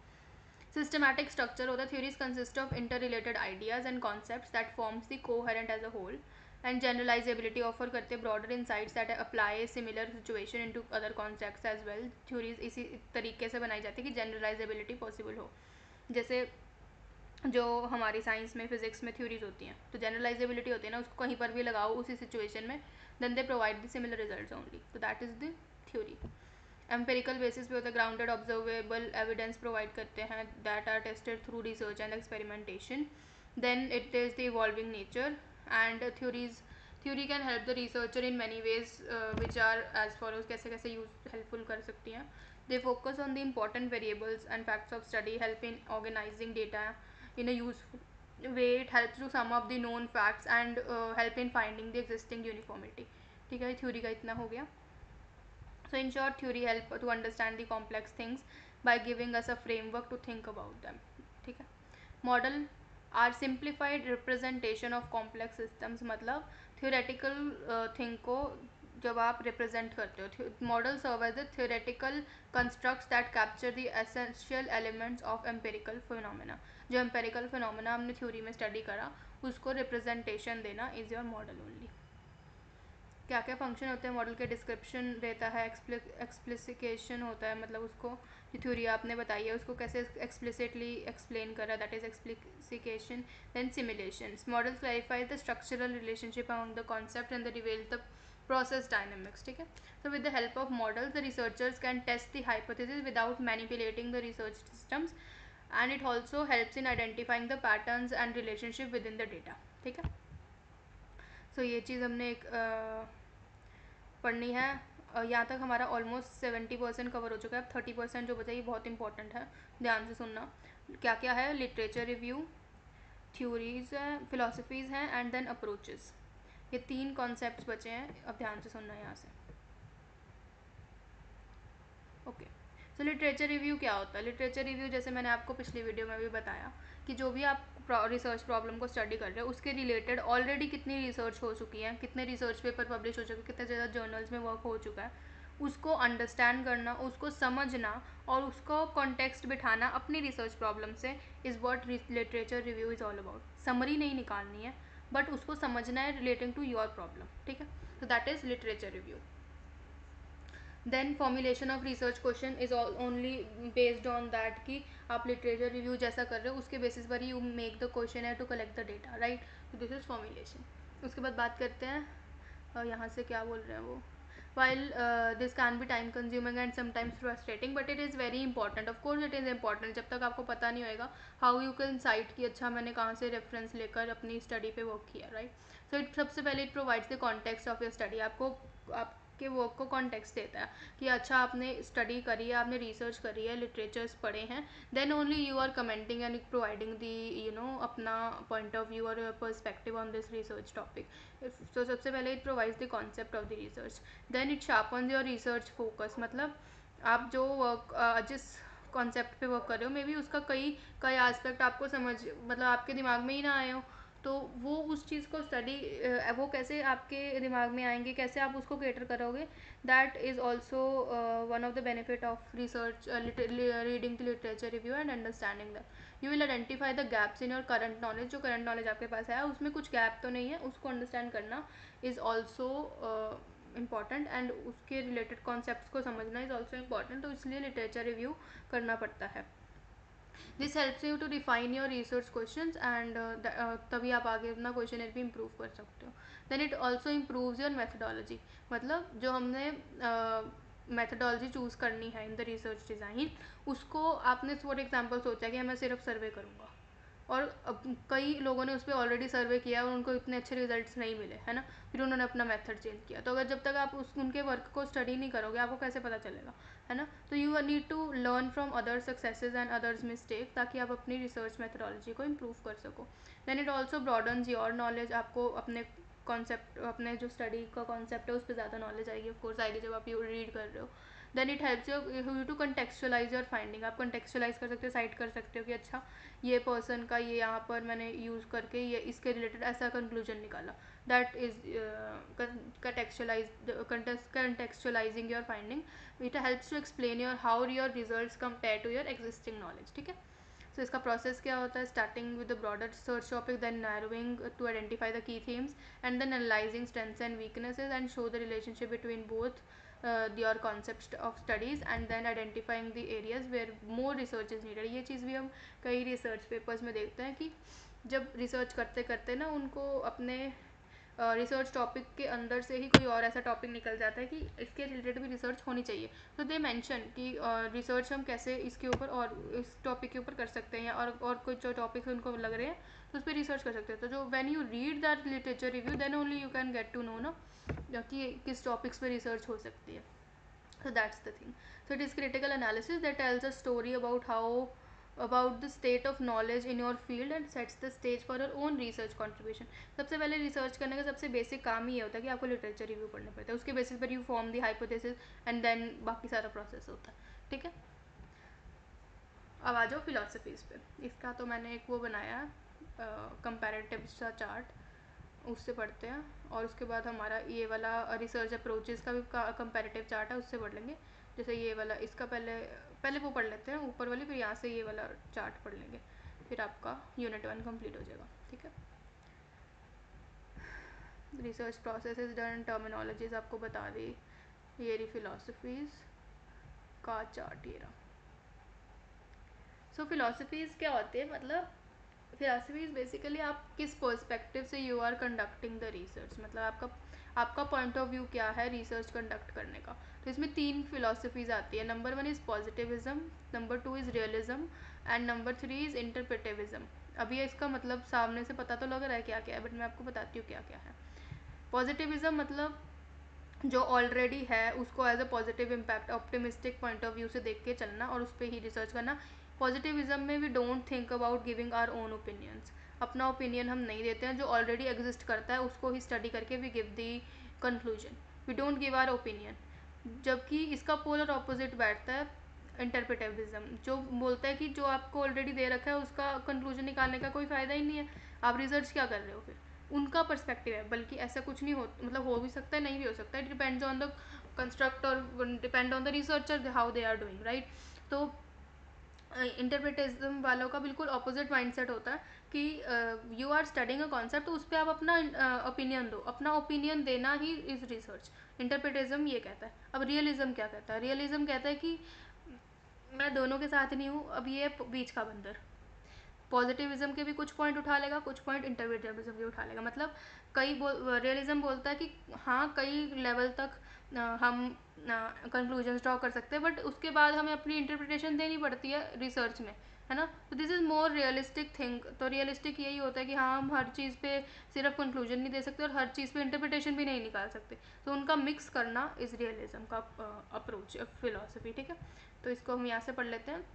सिस्टमैटिक स्ट्रक्चर होता है, theories consist of inter related ideas and concepts that forms the coherent as a whole, and generalizability offer करते हैं broader insights that apply similar situation into other concepts as well. Theories इसी तरीके से बनाई जाती है कि जनरलाइजेबिलिटी पॉसिबल हो। जैसे जो हमारी साइंस में, फिजिक्स में थ्योरीज होती हैं, तो जनरलाइजेबिलिटी होती है ना, उसको कहीं पर भी लगाओ उसी सिचुएशन में, then they provide the similar results only, तो that is the theory. Empirical basis पे होता है, ग्राउंडेड ऑब्जर्वेबल एविडेंस प्रोवाइड करते हैं that are tested through research and experimentation. Then it is the evolving nature and theory can help the researcher in many ways which are as follows, कैसे कैसे use helpful कर सकती हैं। They focus on the important variables and facts of study, help in organizing data in a useful way. It helps to sum up the known facts and help in finding the existing uniformity. ठीक है, theory का इतना हो गया. So in short, theory help to understand the complex things by giving us a framework to think about them. ठीक है. Model are simplified representation of complex systems. मतलब theoretical thing को जब आप रिप्रेजेंट करते हो, model serve as the theoretical constructs that capture the essential elements of empirical phenomena. जो empirical phenomena हमने थ्योरी में स्टडी करा, उसको रिप्रेजेंटेशन देना इज योर मॉडल ओनली. क्या क्या फंक्शन होते हैं मॉडल के, डिस्क्रिप्शन रहता है, एक्सप्लिसिकेशन होता है, मतलब उसको जो थ्योरी आपने बताई है उसको कैसे एक्सप्लिसिटली एक्सप्लेन करा, that is explication. Then simulation, model clarify the structural relationship among the concept and the reveal the process dynamics. ठीक है, so with the help of models the researchers can test the hypothesis without manipulating the research systems, and it also helps in identifying the patterns and relationship within the data. ठीक है, so ये चीज़ हमने एक पढ़नी है. यहाँ तक हमारा ऑलमोस्ट 70% कवर हो चुका है. अब 30% जो बचा ये बहुत इंपॉर्टेंट है, ध्यान से सुनना. क्या क्या है, लिटरेचर रिव्यू, थ्योरीज हैं, फिलोसफीज़ हैं, एंड देन अप्रोचेस. ये 3 कॉन्सेप्ट्स बचे हैं, अब ध्यान से सुनना यहाँ से. ओके, सो लिटरेचर रिव्यू क्या होता है. लिटरेचर रिव्यू जैसे मैंने आपको पिछली वीडियो में भी बताया कि जो भी आप रिसर्च प्रॉब्लम को स्टडी कर रहे हो उसके रिलेटेड ऑलरेडी कितनी रिसर्च हो चुकी है, कितने रिसर्च पेपर पब्लिश हो चुके हैं, कितने ज़्यादा जर्नल्स में वर्क हो चुका है, उसको अंडरस्टैंड करना, उसको समझना और उसको कॉन्टेक्स्ट बिठाना अपनी रिसर्च प्रॉब्लम से is what literature review is all about. Summary नहीं निकालनी है, बट उसको समझना है रिलेटिंग टू योर प्रॉब्लम. ठीक है, तो that is literature review. Then formulation of research question is only based on that कि आप लिटरेचर रिव्यू जैसा कर रहे हो उसके बेसिस पर ही यू मेक द क्वेश्चन है to collect the data, right. तो दिस इज फॉर्मुलेशन. उसके बाद बात करते हैं यहाँ से क्या बोल रहे हैं वो. while this can be time consuming and sometimes frustrating but it is very important. of course it is important. जब तक आपको पता नहीं होएगा how you can cite कि अच्छा मैंने कहाँ से रेफरेंस लेकर अपनी स्टडी पे वर्क किया, राइट. सो इट सबसे पहले it provides the context of your study. आपको आपके वर्क को कॉन्टेक्स्ट देता है कि अच्छा आपने स्टडी करी है, आपने रिसर्च करी है, लिटरेचर्स पढ़े हैं, then only you are commenting and providing the अपना पॉइंट ऑफ व्यू और perspective on this research topic. तो सबसे पहले it provides the concept of the research. Then it sharpens your research focus. मतलब आप जो वर्क जिस कॉन्सेप्ट पे वर्क कर रहे हो मे बी उसका कई एस्पेक्ट आपको समझ मतलब आपके दिमाग में ही ना आए हो, तो वो उस चीज़ को स्टडी, वो कैसे आपके दिमाग में आएंगे, कैसे आप उसको केटर करोगे, that is also one of the benefit of research, reading the literature review and understanding that. You will identify the gaps in your current knowledge, जो करंट नॉलेज आपके पास है उसमें कुछ गैप तो नहीं है, उसको अंडरस्टैंड करना इज़ ऑल्सो इम्पॉर्टेंट, एंड उसके रिलेटेड कॉन्सेप्ट्स को समझना इज़ ऑल्सो इम्पॉर्टेंट, तो इसलिए लिटरेचर रिव्यू करना पड़ता है। This helps you to define your research questions and तभी आप आगे अपना क्वेश्चनर भी इम्प्रूव कर सकते हो। Then it also improves your methodology, मतलब जो हमने मैथडोलॉजी चूज़ करनी है इन द रिसर्च डिज़ाइन, उसको आपने फॉर एग्जांपल सोचा कि मैं सिर्फ सर्वे करूँगा, और अब कई लोगों ने उस पर ऑलरेडी सर्वे किया और उनको इतने अच्छे रिजल्ट्स नहीं मिले, है ना, फिर उन्होंने अपना मेथड चेंज किया। तो अगर जब तक आप उनके वर्क को स्टडी नहीं करोगे, आपको कैसे पता चलेगा, है ना। तो you need to learn from other successes and others mistake, ताकि आप अपनी रिसर्च मेथडोलॉजी को इम्प्रूव कर सको। Then it also broadens your knowledge, आपको अपने कॉन्सेप्ट, अपने जो स्टडी का कॉन्सेप्ट है उस पर ज़्यादा नॉलेज आएगी, ऑफकोर्स आएगी जब आप रीड कर रहे हो। Then it helps you to contextualize your finding, आप कंटेक्चुअलाइज कर सकते हो, साइट कर सकते हो कि अच्छा ये पर्सन का ये यहाँ पर मैंने यूज़ करके ये इसके रिलेटेड ऐसा कंक्लूजन निकाला, that is contextualizing your finding. It helps to explain your how your results compare to your existing knowledge, ठीक है। सो इसका प्रोसेस क्या होता है, starting with the broader search topic, then narrowing to identify the key themes, and then analyzing strengths and weaknesses and show the relationship between both your concepts of studies, and then identifying the areas where more research is needed। ये चीज़ भी हम कई research papers में देखते हैं कि जब research करते करते ना उनको अपने रिसर्च टॉपिक के अंदर से ही कोई और ऐसा टॉपिक निकल जाता है कि इसके रिलेटेड भी रिसर्च होनी चाहिए, तो दे मेंशन कि रिसर्च हम कैसे इसके ऊपर और इस टॉपिक के ऊपर कर सकते हैं, और कुछ जो टॉपिक्स उनको लग रहे हैं तो उस पर रिसर्च कर सकते हैं। तो जो when you read that literature review, then only you can get to know ना कि किस टॉपिक्स पे रिसर्च हो सकती है। So that's the thing. So it is critical analysis that tells a story about the state of knowledge in your field and sets the stage for your own research contribution। सबसे पहले research करने का सबसे basic काम ही ये होता है कि आपको लिटरेचर रिव्यू पढ़ने पड़ता है, उसके बेसिस पर you form the hypothesis and then बाकी सारा प्रोसेस होता है, ठीक है। अब आ जाओ फिलोसफीज़ पे। इसका तो मैंने एक वो बनाया कंपैरेटिव सा चार्ट, उससे पढ़ते हैं, और उसके बाद हमारा ये वाला रिसर्च अप्रोचेस का भी कंपैरेटिव चार्ट है, उससे पढ़ लेंगे। जैसे ये वाला, इसका पहले पहले वो पढ़ लेते हैं ऊपर वाली, फिर यहाँ से ये वाला चार्ट पढ़ लेंगे, फिर आपका यूनिट 1 कंप्लीट हो जाएगा, ठीक है। Research process is done, terminologies आपको बता दी, ये रही फिलोसफीज़ का चार्ट, ये रहा। सो फिलोसफीज़ क्या होती है, मतलब फिलोसफीज़ बेसिकली आप किस पर्सपेक्टिव से you are conducting the research, मतलब आपका पॉइंट ऑफ व्यू क्या है रिसर्च कंडक्ट करने का। तो इसमें 3 फिलोसफीज़ आती है। Number 1 is positivism, number 2 is realism, and number 3 is interpretivism. अभी इसका मतलब सामने से पता तो लग रहा है क्या क्या है, बट मैं आपको बताती हूँ क्या क्या है। पॉजिटिविज्म मतलब जो ऑलरेडी है उसको as a positive impact, optimistic point of view से देख के चलना और उस पर ही रिसर्च करना। पॉजिटिविज्म में we don't think about giving our own opinions, अपना ओपिनियन हम नहीं देते हैं, जो ऑलरेडी एग्जिस्ट करता है उसको ही स्टडी करके we give the conclusion, we don't give our opinion. जबकि इसका पोलर ऑपोजिट बैठता है इंटरप्रेटिविज्म, जो बोलता है कि जो आपको ऑलरेडी दे रखा है उसका कंक्लूजन निकालने का कोई फ़ायदा ही नहीं है, आप रिसर्च क्या कर रहे हो फिर। उनका पर्सपेक्टिव है, बल्कि ऐसा कुछ नहीं हो, मतलब हो भी सकता है, नहीं भी हो सकता है, it depends on the construct और depend on the researcher how they are doing, right. तो इंटरप्रिटिज्म वालों का बिल्कुल अपोजिट माइंडसेट होता है कि you are studying a concept, तो उस पर आप अपना ओपिनियन दो, अपना ओपिनियन देना ही इज़ रिसर्च। इंटरप्रिटिज्म ये कहता है। अब रियलिज्म क्या कहता है, रियलिज्म कहता है कि मैं दोनों के साथ नहीं हूँ, अब ये बीच का बंदर, पॉजिटिविज्म के भी कुछ पॉइंट उठा लेगा, कुछ पॉइंट इंटरप्रेटिविज्म के उठा लेगा। मतलब रियलिज्म बोलता है कि हाँ कई लेवल तक हम कंक्लूजन्स ड्रॉ कर सकते हैं, बट उसके बाद हमें अपनी इंटरप्रिटेशन देनी पड़ती है रिसर्च में, है ना। तो this is more realistic thing. तो रियलिस्टिक यही होता है कि हाँ हम हर चीज़ पे सिर्फ कंक्लूजन नहीं दे सकते और हर चीज़ पे इंटरप्रिटेशन भी नहीं निकाल सकते, तो उनका मिक्स करना इज़ रियलिज्म का अप्रोच फिलोसफी, ठीक है। तो इसको हम यहाँ से पढ़ लेते हैं।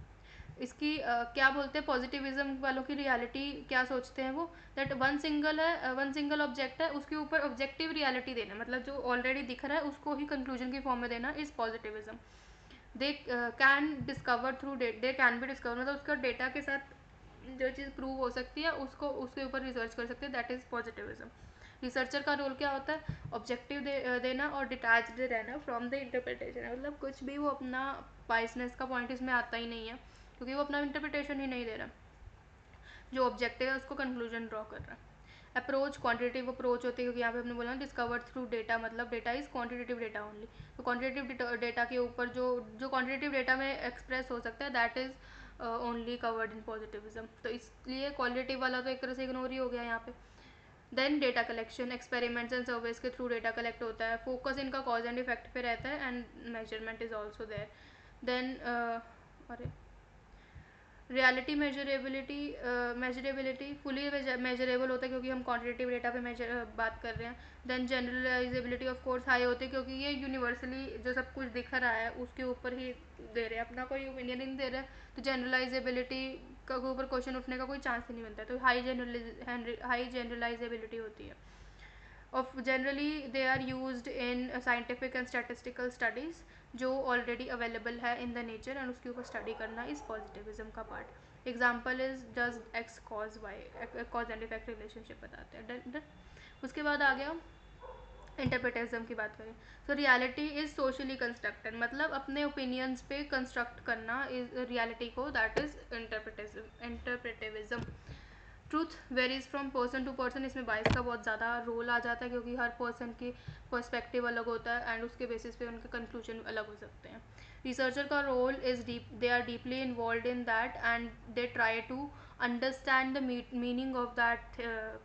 इसकी क्या बोलते हैं पॉजिटिविज्म वालों की रियलिटी क्या सोचते हैं वो, दैट वन सिंगल ऑब्जेक्ट है, उसके ऊपर ऑब्जेक्टिव रियलिटी देना, मतलब जो ऑलरेडी दिख रहा है उसको ही कंक्लूजन की फॉर्म में देना is positivism. They can discover through they can B discover, मतलब उसका डेटा के साथ जो चीज़ प्रूव हो सकती है उसको उसके ऊपर रिसर्च कर सकते हैं, दैट इज़ पॉजिटिविज्म। रिसर्चर का रोल क्या होता है? ऑब्जेक्टिव देना और डिटैच्ड रहना फ्रॉम द इंटरप्रिटेशन। मतलब कुछ भी वो अपना बाइसनेस का पॉइंट इसमें आता ही नहीं है, क्योंकि वो अपना इंटरप्रिटेशन ही नहीं दे रहा, जो ऑब्जेक्टिव है उसको कंक्लूजन ड्रॉ कर रहा है। अप्रोच क्वांटिटेटिव अप्रोच होती है, क्योंकि यहाँ पे हमने बोला डिस्कवर थ्रू डेटा, मतलब data is quantitative data only. तो क्वांटिटेटिव डेटा के ऊपर जो जो क्वांटिटेटिव डेटा में एक्सप्रेस हो सकता है that is only covered in positivism. तो इसलिए क्वालिटेटिव वाला तो एक तरह से इग्नोर ही हो गया यहाँ पे। Then data collection, experiments and surveys के थ्रू डेटा कलेक्ट होता है, फोकस इनका कॉज एंड इफेक्ट पे रहता है and measurement is also there. Then अरे reality measurability, measurability fully measurable होता है क्योंकि हम क्वांटिटेटिव डेटा पे मेजर बात कर रहे हैं। Then generalizability of course high होती है क्योंकि ये यूनिवर्सली जो सब कुछ दिख रहा है उसके ऊपर ही दे रहे हैं, अपना कोई ओपिनियन नहीं दे रहे हैं, तो जनरलाइजेबिलिटी के ऊपर क्वेश्चन उठने का कोई चांस ही नहीं बनता, तो हाई जनरलाइजेबिलिटी होती है। of generally they are used in scientific and statistical studies जो ऑलरेडी अवेलेबल है इन द नेचर एंड उसके ऊपर स्टडी करना इस पॉजिटिविज्म का part. Example is does X cause Y, cause and effect relationship बताते हैं। उसके बाद आ गया इंटरप्रिटिज्म की बात करें, तो रियलिटी इज सोशली कंस्ट्रक्टेड, मतलब अपने ओपिनियंस पे कंस्ट्रक्ट करना इज रियलिटी को, that is interpretivism. Truth varies from person to person, इसमें बाइस का बहुत ज़्यादा रोल आ जाता है क्योंकि हर पर्सन की पर्सपेक्टिव अलग होता है एंड उसके बेसिस पे उनके कंक्लूजन अलग हो सकते हैं। रिसर्चर का role is deep, they are deeply involve in that and they try to understand the meaning of that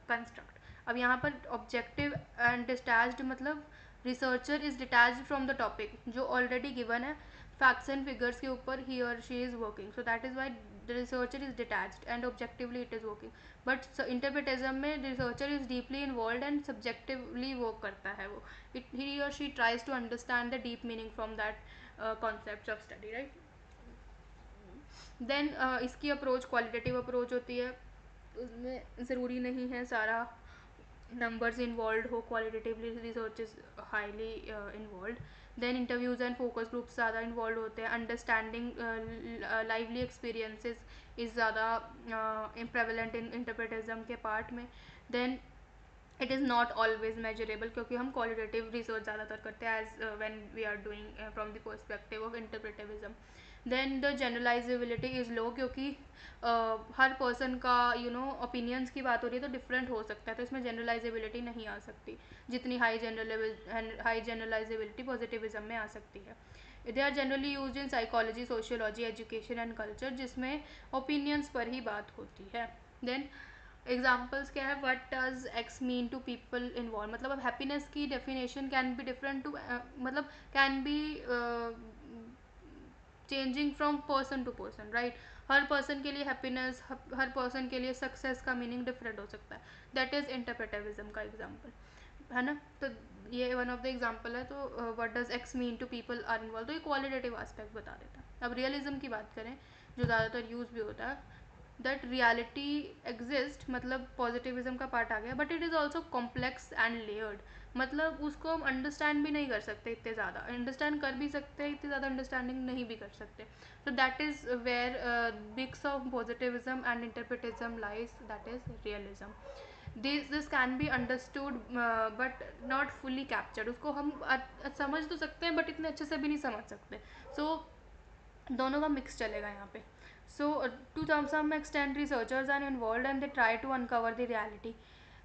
construct. अब यहाँ पर ऑब्जेक्टिव एंड डिटैच्ड, मतलब researcher is detached from the topic जो ऑलरेडी गिवन है, facts and figures के ऊपर ही और she is working, so that is why the researcher is detached and objectively it is working. But interpretivism में researcher is deeply involve and subjectively work करता है वो, इट ही और she tries to understand the deep meaning from that concept of study, right. Then इसकी approach qualitative approach होती है, उसमें ज़रूरी नहीं है सारा numbers involved हो, qualitatively research is highly involved. Then interviews and focus groups ज़्यादा involved होते हैं, understanding lively experiences is ज़्यादा prevalent in interpretism के part में। Then it is not always measurable क्योंकि हम क्वालिटेटिव रिसर्च ज़्यादातर करते हैं as when we are doing from the perspective of interpretivism. Then the generalizability is low क्योंकि हर पर्सन का ओपिनियंस की बात हो रही है तो डिफरेंट हो सकता है, तो इसमें जनरलाइजेबिलिटी नहीं आ सकती जितनी हाई जनरलाइजेबिलिटी पॉजिटिविज्म में आ सकती है। They are generally use in psychology, sociology, education and culture जिसमें ओपिनियंस पर ही बात होती है। देन एग्जाम्पल्स क्या है, what does X mean to people involve, मतलब अब हैप्पीनेस की definition can be different to, मतलब can be changing from person to person, right. हर पर्सन के लिए हैप्पीनेस, हर पर्सन के लिए सक्सेस का मीनिंग डिफरेंट हो सकता है, दैट इज इंटरप्रेटिविज्म का एग्जाम्पल है ना। तो ये वन ऑफ द एग्जाम्पल है। तो what does X mean to people are involve, तो ये क्वालिटेटिव एस्पेक्ट बता देता है। अब रियलिज्म की बात करें जो ज़्यादातर यूज भी होता है, दैट रियलिटी एग्जिस्ट, मतलब पॉजिटिविज्म का पार्ट आ गया, but it is also complex and layered, मतलब उसको हम अंडरस्टैंड भी नहीं कर सकते इतने ज़्यादा, अंडरस्टैंड कर भी सकते हैं इतनी ज़्यादा अंडरस्टैंडिंग नहीं भी कर सकते। तो that is where mix of positivism and interpretivism lies, that is realism. This can be understood but not fully captured, उसको हम समझ तो सकते हैं बट इतने अच्छे से भी नहीं समझ सकते, सो दोनों का मिक्स चलेगा यहाँ पे। So, to some extent, researchers are involved and they try to uncover the reality.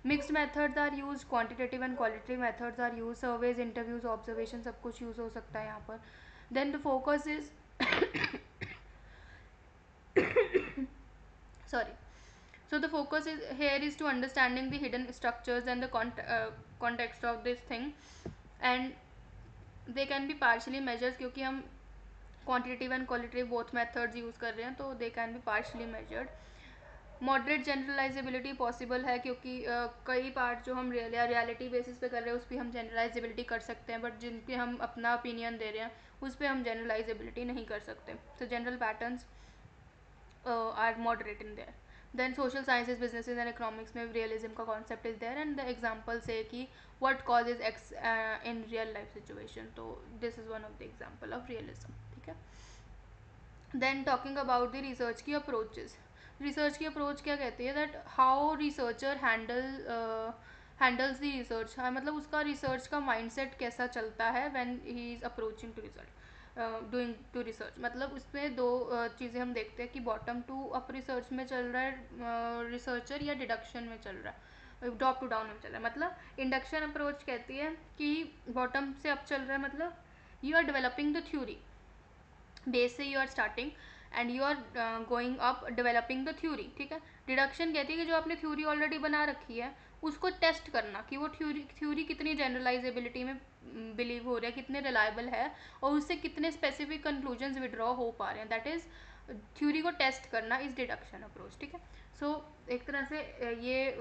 Mixed methods are used, quantitative and qualitative methods are used, surveys, interviews, observations, सब कुछ use हो सकता है यहाँ पर. Then the focus is sorry. So the focus is here is to understanding the hidden structures and the context of this thing, and they can be partially measured क्योंकि हम quantitative and qualitative both methods use कर रहे हैं, तो दे can B partially measured. Moderate generalisability possible है क्योंकि कई part जो हम रियलिटी बेसिस पे कर रहे हैं उस पर हम जनरलाइजेबिलिटी कर सकते हैं, बट जिन पे हम अपना ओपिनियन दे रहे हैं उस पर हम जनरलाइजेबिलिटी नहीं कर सकते, तो general patterns are moderate in there. Then social sciences, businesses and economics में रियलिज्म का concept is there and the example से कि what causes X in real life situation, तो this is one of the example of realism, ठीक है। Then talking about the research की approaches, research की approach क्या कहती है, that how researcher handles the research, मतलब उसका रिसर्च का माइंडसेट कैसा चलता है when he is approaching to research, doing to research. मतलब उसमें दो चीज़ें हम देखते हैं कि बॉटम टू अप रिसर्च में चल रहा है रिसर्चर, या डिडक्शन में चल रहा है, टॉप टू डाउन में चल रहा है। मतलब इंडक्शन अप्रोच कहती है कि बॉटम से अप चल रहा है, मतलब you are developing the theory, base से you are starting and you are going up developing the theory, ठीक है। डिडक्शन कहती है कि जो आपने थ्योरी ऑलरेडी बना रखी है उसको टेस्ट करना कि वो थ्योरी कितनी जनरलाइजेबिलिटी में बिलीव हो रहा है, कितने रिलायबल है, और उससे कितने स्पेसिफिक कंक्लूजन्स विड्रॉ हो पा रहे हैं, दैट इज़ थ्योरी को टेस्ट करना इज डिडक्शन अप्रोच, ठीक है। सो एक तरह से ये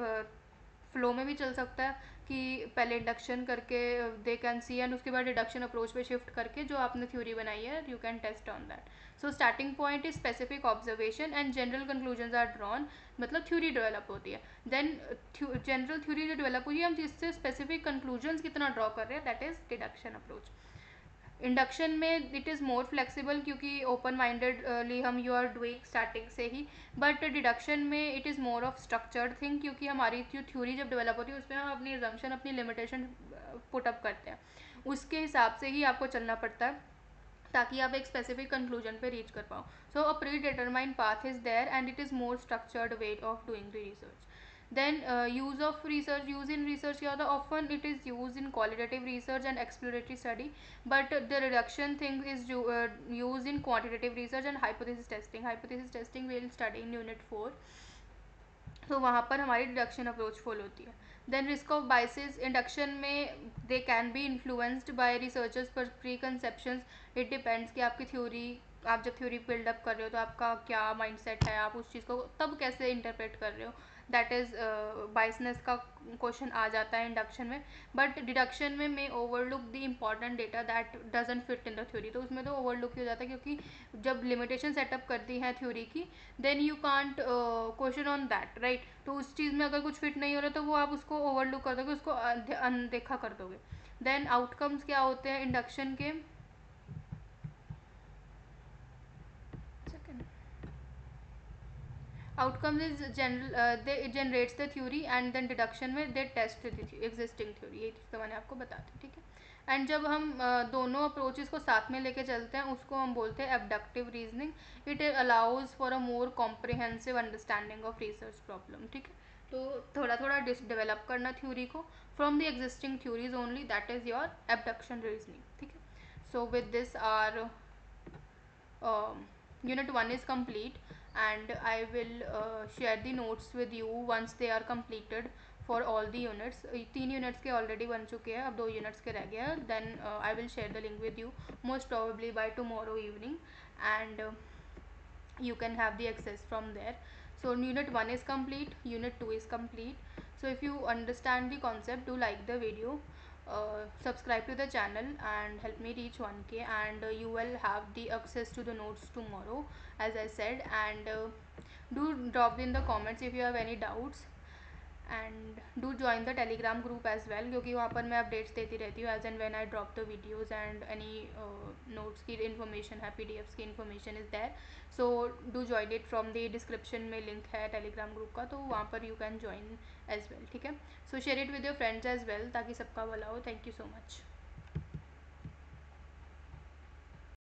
फ्लो में भी चल सकता है कि पहले इंडक्शन करके दे कैन सी, एंड उसके बाद डिडक्शन अप्रोच पे शिफ्ट करके जो आपने थ्योरी बनाई है you can test on that. So starting point is specific observation and general conclusions are drawn, मतलब थ्योरी डेवलप होती है। देन जनरल थ्योरी जो डेवलप हुई है, हम जिससे स्पेसिफिक कंक्लूजन्स कितना ड्रॉ कर रहे हैं, that is deduction approach. Induction में इट इज़ मोर फ्लेक्सिबल क्योंकि ओपन माइंडेडली हम यू आर डूइंग स्टार्टिंग से ही, बट डिडक्शन में it is more of structured thing, क्योंकि हमारी जो थ्योरी जब डेवलप होती है उसमें हम अपनी एजम्पशन, अपनी लिमिटेशन पुट अप करते हैं, उसके हिसाब से ही आपको चलना पड़ता है ताकि आप एक स्पेसिफिक कंक्लूजन पे रीच कर पाओ। So a predetermined path is there and it is more structured way of doing the research. Then use in research क्या होता है, often it is used in qualitative research and exploratory study, but the reduction thing is used in quantitative research and hypothesis testing. Hypothesis testing we'll study in unit 4, तो वहाँ पर हमारी deduction approach follow होती है। Then risk of biases induction में they can be influenced by researchers पर preconceptions. It depends कि आपकी थ्योरी, आप जब थ्योरी बिल्डअप कर रहे हो तो आपका क्या माइंडसेट है, आप उस चीज़ को तब कैसे इंटरप्रेट कर रहे हो, दैट इज़ बाइसनेस का क्वेश्चन आ जाता है इंडक्शन में। बट डिडक्शन में may overlook the important data that doesn't fit in the theory, तो उसमें तो ओवरलुक ही हो जाता है क्योंकि जब लिमिटेशन सेटअप करती हैं थ्योरी की, then you can't question on that, right. तो उस चीज़ में अगर कुछ फिट नहीं हो रहा तो वो आप उसको ओवरलुक कर दोगे, उसको अनदेखा कर दोगे। देन आउटकम्स क्या होते हैं इंडक्शन के, outcomes is general they it generates the theory and then deduction में they test the existing theory, ये चीज़ तो मैंने आपको बता दी, ठीक है। एंड जब हम दोनों अप्रोचेस को साथ में लेके चलते हैं उसको हम बोलते हैं abductive reasoning. It allows for a more comprehensive understanding of research problem, ठीक है। तो थोड़ा थोड़ा डेवलप करना थ्योरी को from the existing theories only, that is your abduction reasoning, ठीक है। So with this our unit 1 is complete, and I will share the notes with you once they are completed for all the units. 3 units के already बन चुके हैं, अब 2 units के रह गए हैं। then I will share the link with you most probably by tomorrow evening, and you can have the access from there. So unit 1 is complete, unit 2 is complete. So if you understand the concept, do like the video, subscribe to the channel and help me reach 1k, and you will have the access to the notes tomorrow as I said, and do drop in the comments if you have any doubts, and do join the Telegram group as well, क्योंकि वहाँ पर मैं updates देती रहती हूँ as and when I drop the videos, and any notes की information है, PDFs की information is there. So do join it from the description में लिंक है टेलीग्राम ग्रुप का, तो वहाँ पर you can join as well, ठीक है। So share it with your friends as well ताकि सबका भला हो। Thank you so much.